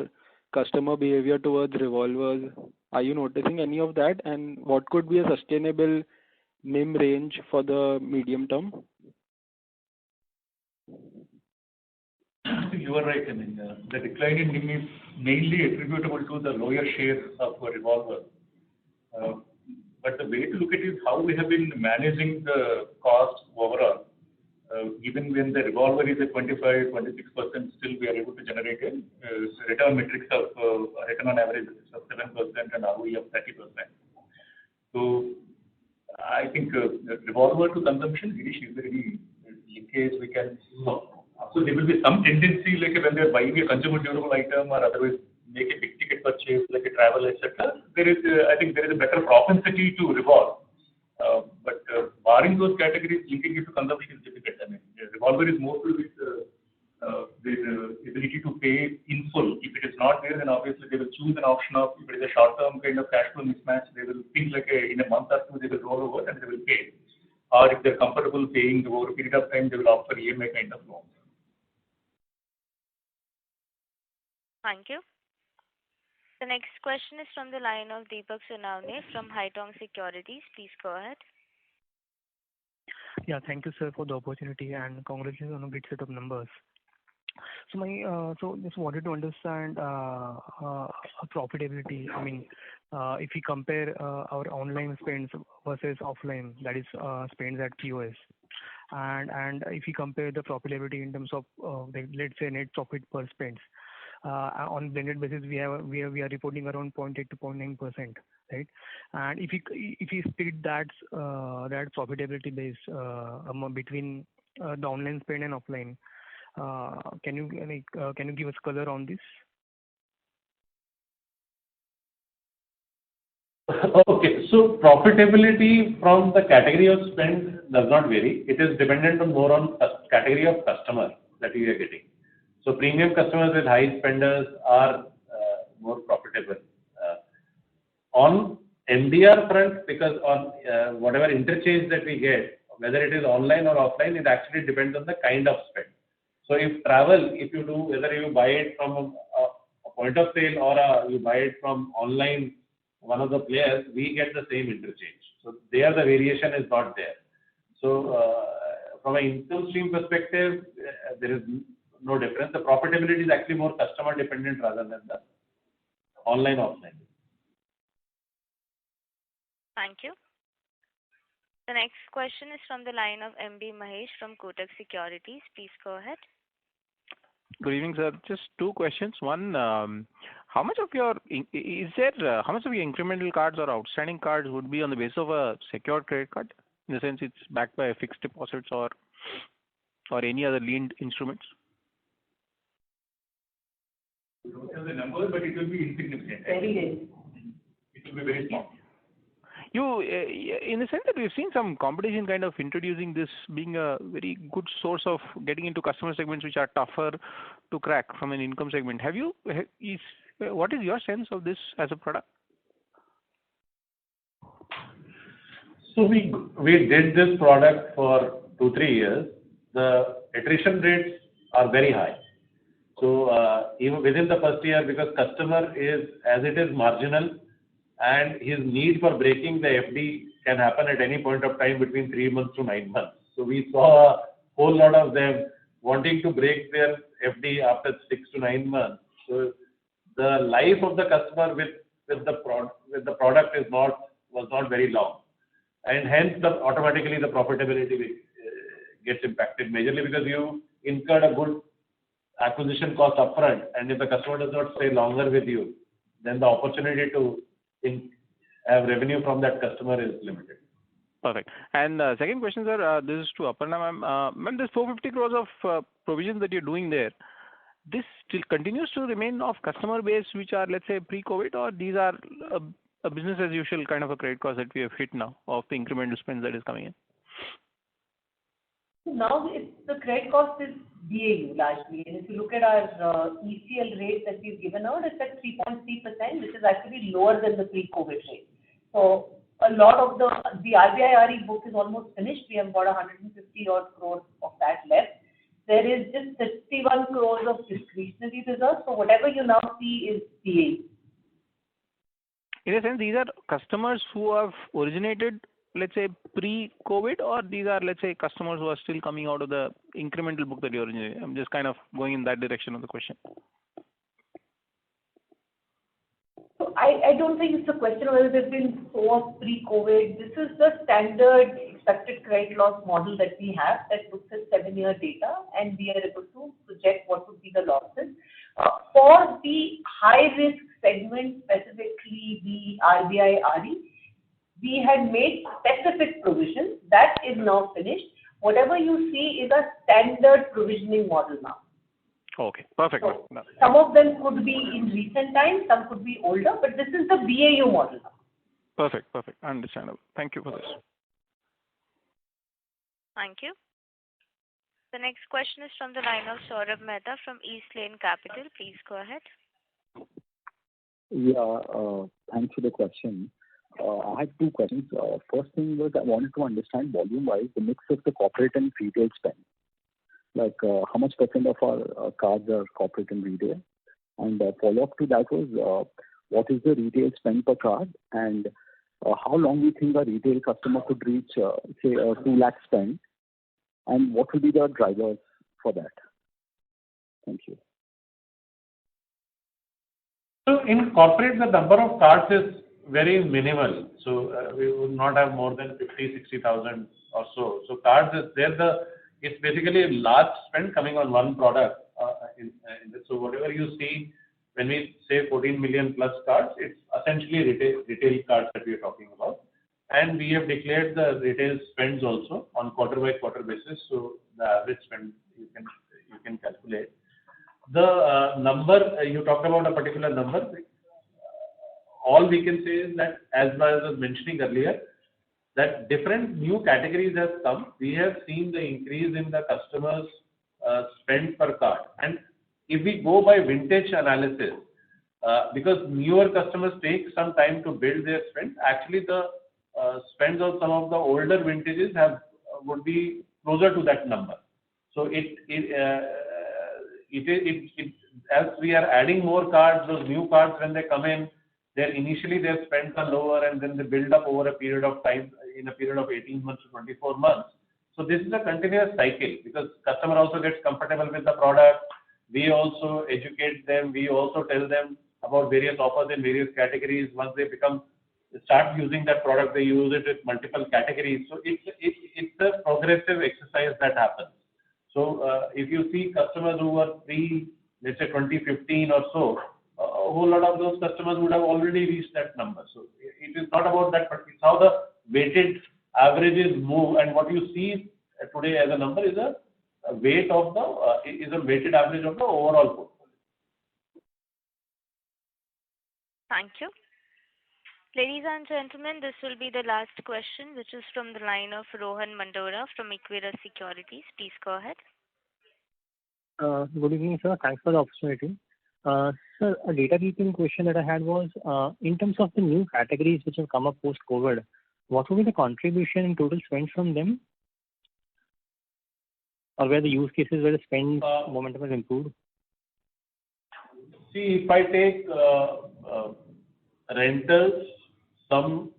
customer behavior towards revolvers? Are you noticing any of that? And what could be a sustainable NIM range for the medium term? You are right. I mean, the decline in NIM is mainly attributable to the lower share of a revolver. But the way to look at it is how we have been managing the cost overall. Even when the revolver is at 25-26%, still we are able to generate a return metrics of return on average of 7% and ROE of 30%. So I think revolver to consumption, is there any linkage we can? So there will be some tendency, like when they are buying a consumer durable item or otherwise make a big ticket purchase like a travel, etc. There is, I think, there is a better propensity to revolve. But barring those categories, linking it to consumption is difficult. I mean, revolver is more to do with the ability to pay in full. If it is not there, then obviously they will choose an option of, if it is a short-term kind of cash flow mismatch, they will think like in a month or two they will roll over and they will pay. Or if they're comfortable paying over a period of time, they will opt for EMI kind of loan. Thank you. The next question is from the line of Deepak Sunavne from Haitong Securities. Please go ahead. Yeah, thank you, sir, for the opportunity and congratulations on a great set of numbers. So just wanted to understand profitability. I mean, if we compare our online spends versus offline, that is spends at POS, and if we compare the profitability in terms of let's say net profit per spends. On blended basis, we are reporting around 0.8 to 0.9%, right? And if you split that profitability base between the online spend and offline, can you give us color on this? Okay, so profitability from the category of spend does not vary. It is dependent on more on category of customer that we are getting. So premium customers with high spenders are more profitable. On MDR front, because on whatever interchange that we get, whether it is online or offline, it actually depends on the kind of spend. So if travel, if you do, whether you buy it from a point of sale or you buy it from online one of the players, we get the same interchange. So there the variation is not there. So from an income stream perspective, there is no difference. The profitability is actually more customer dependent rather than the online offline. Thank you. The next question is from the line of MB Mahesh from Kotak Securities. Please go ahead. Good evening, sir. Just two questions. One, how much of your incremental cards or outstanding cards would be on the basis of a secured credit card? In the sense it's backed by fixed deposits or any other liened instruments? We don't have the number, but it will be insignificant. Very. It will be very small. You, in the sense that we've seen some competition kind of introducing this being a very good source of getting into customer segments which are tougher to crack from an income segment. What is your sense of this as a product? So we did this product for 2-3 years. The attrition rates are very high. So even within the first year, because customer is, as it is marginal, and his need for breaking the FD can happen at any point of time between 3 months to 9 months. So we saw a whole lot of them wanting to break their FD after 6 to 9 months. So the life of the customer with the product was not very long, and hence automatically the profitability gets impacted majorly because you incurred a good acquisition cost upfront, and if the customer does not stay longer with you, then the opportunity to have revenue from that customer is limited. Perfect. And second question, sir, this is to Aparna ma'am. Ma'am, this 450 crores of provisions that you're doing there, this still continues to remain of customer base which are, let's say, pre-COVID, or these are a business as usual kind of a credit cost that we have hit now of the incremental spend that is coming in? Now the credit cost is BAU largely, and if you look at our ECL rate that we've given out, it's at 3.3%, which is actually lower than the pre-COVID rate. So a lot of the RBI RE book is almost finished. We have got 150 odd crores of that left. There is just 61 crores of discretionary reserves. So whatever you now see is BAU. In a sense, these are customers who have originated, let's say, pre-COVID, or these are, let's say, customers who are still coming out of the incremental book that you originated? I'm just kind of going in that direction of the question. So I don't think it's a question of whether they've been sourced pre-COVID. This is the standard expected credit loss model that we have that looks at 7-year data, and we are able to project what would be the losses. For the high-risk segment, specifically the RBI RE, we had made specific provisions. That is now finished. Whatever you see is a standard provisioning model now. Okay, perfect. So some of them could be in recent times, some could be older, but this is the BAU model now. Perfect. Understandable. Thank you for this. Thank you. The next question is from the line of Saurabh Mehta from East Lane Capital. Please go ahead. Yeah, thanks for the question. I have two questions. First thing was I wanted to understand volume-wise the mix of the corporate and retail spend. Like how much percent of our cards are corporate and retail? And follow-up to that was what is the retail spend per card, and how long do you think a retail customer could reach, say, 2 lakh spend, and what will be the drivers for that? Thank you. So in corporate, the number of cards is very minimal. So we would not have more than 50,000-60,000 or so. So cards is there. It's basically a large spend coming on one product. So whatever you see when we say 14 million plus cards, it's essentially retail cards that we are talking about. And we have declared the retail spends also on quarter-by-quarter basis. So the average spend you can calculate. The number you talked about, a particular number. All we can say is that, as I was mentioning earlier, that different new categories have come. We have seen the increase in the customers' spend per card. And if we go by vintage analysis, because newer customers take some time to build their spend, actually the spends of some of the older vintages would be closer to that number. So as we are adding more cards, those new cards when they come in, initially their spends are lower and then they build up over a period of time, in a period of 18 months to 24 months. So this is a continuous cycle because customer also gets comfortable with the product. We also educate them. We also tell them about various offers in various categories. Once they start using that product, they use it with multiple categories. So it's a progressive exercise that happens. So if you see customers who were let's say 2015 or so, a whole lot of those customers would have already reached that number. So it is not about that, but it's how the weighted averages move, and what you see today as a number is a weighted average of the overall portfolio. Thank you. Ladies and gentlemen, this will be the last question, which is from the line of Rohan Mandora from Equirus Securities. Please go ahead. Good evening, sir. Thanks for the opportunity. Sir, a data keeping question that I had was, in terms of the new categories which have come up post-COVID, what will be the contribution in total spend from them? Or where the use cases where the spend momentum has improved? See, if I take rentals, some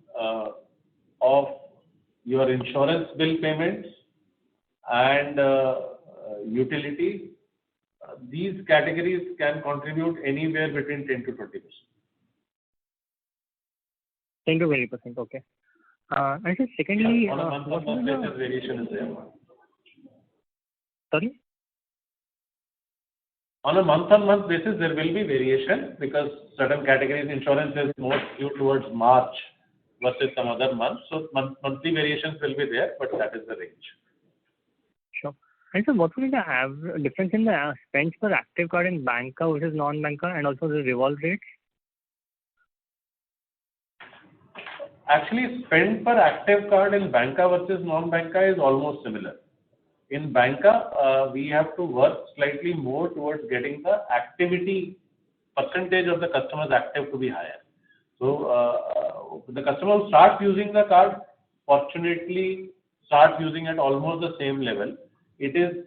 of your insurance bill payments and utilities, these categories can contribute anywhere between 10 to 20%. 10 to 20%, okay. And so secondly, on a month-on-month basis, variation is there. Sorry? On a month-on-month basis, there will be variation because certain categories, insurance is more skewed towards March versus some other months. So monthly variations will be there, but that is the range. Sure. And so what will be the difference in the spends per active card in banker versus non-banker and also the revolve rates? Actually, spend per active card in banker versus non-banker is almost similar. In banker, we have to work slightly more towards getting the activity percentage of the customers active to be higher. So the customer who starts using the card, fortunately, starts using at almost the same level. It is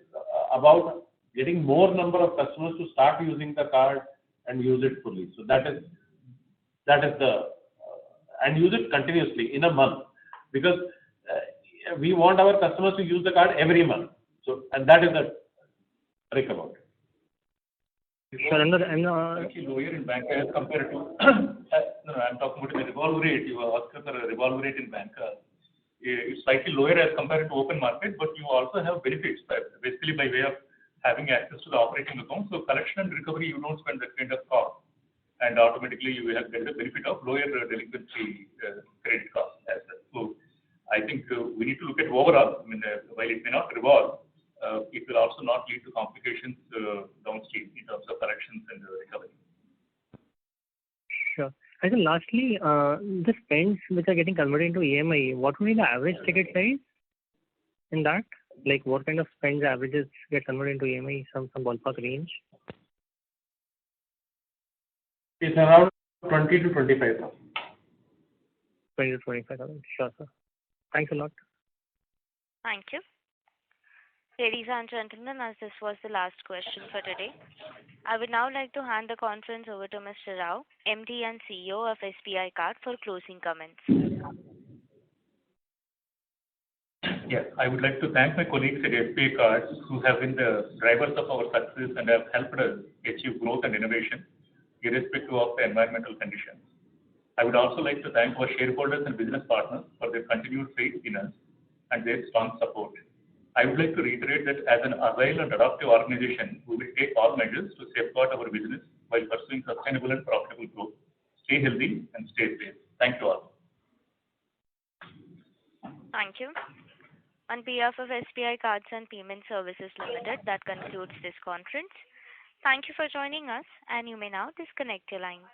about getting more number of customers to start using the card and use it fully. So that is and use it continuously in a month, because we want our customers to use the card every month. So, and that is the trick about it. Sure, Slightly lower in banker as compared to, no, I'm talking about the revolve rate. You asked for the revolve rate in banker. It's slightly lower as compared to open market, but you also have benefits, basically by way of having access to the operating account. So collection and recovery, you don't spend that kind of cost, and automatically you will get the benefit of lower delinquency credit cost as well. So I think we need to look at overall. I mean, while it may not revolve, it will also not lead to complications downstream in terms of collections and recovery. Sure. And then lastly, the spends which are getting converted into EMI, what will be the average ticket size in that? Like what kind of spends averages get converted into EMI, some ballpark range? It's around 20 to 25,000. 20 to 25,000. Sure, sir. Thanks a lot. Thank you. Ladies and gentlemen, as this was the last question for today, I would now like to hand the conference over to Mr. Rao, MD and CEO of SBI Card, for closing comments. Yes, I would like to thank my colleagues at SBI Cards who have been the drivers of our success and have helped us achieve growth and innovation, irrespective of the environmental conditions. I would also like to thank our shareholders and business partners for their continued faith in us and their strong support. I would like to reiterate that as an agile and adaptive organization, we will take all measures to safeguard our business while pursuing sustainable and profitable growth. Stay healthy and stay safe. Thank you all. Thank you. On behalf of SBI Cards and Payment Services Limited, that concludes this conference. Thank you for joining us, and you may now disconnect your lines.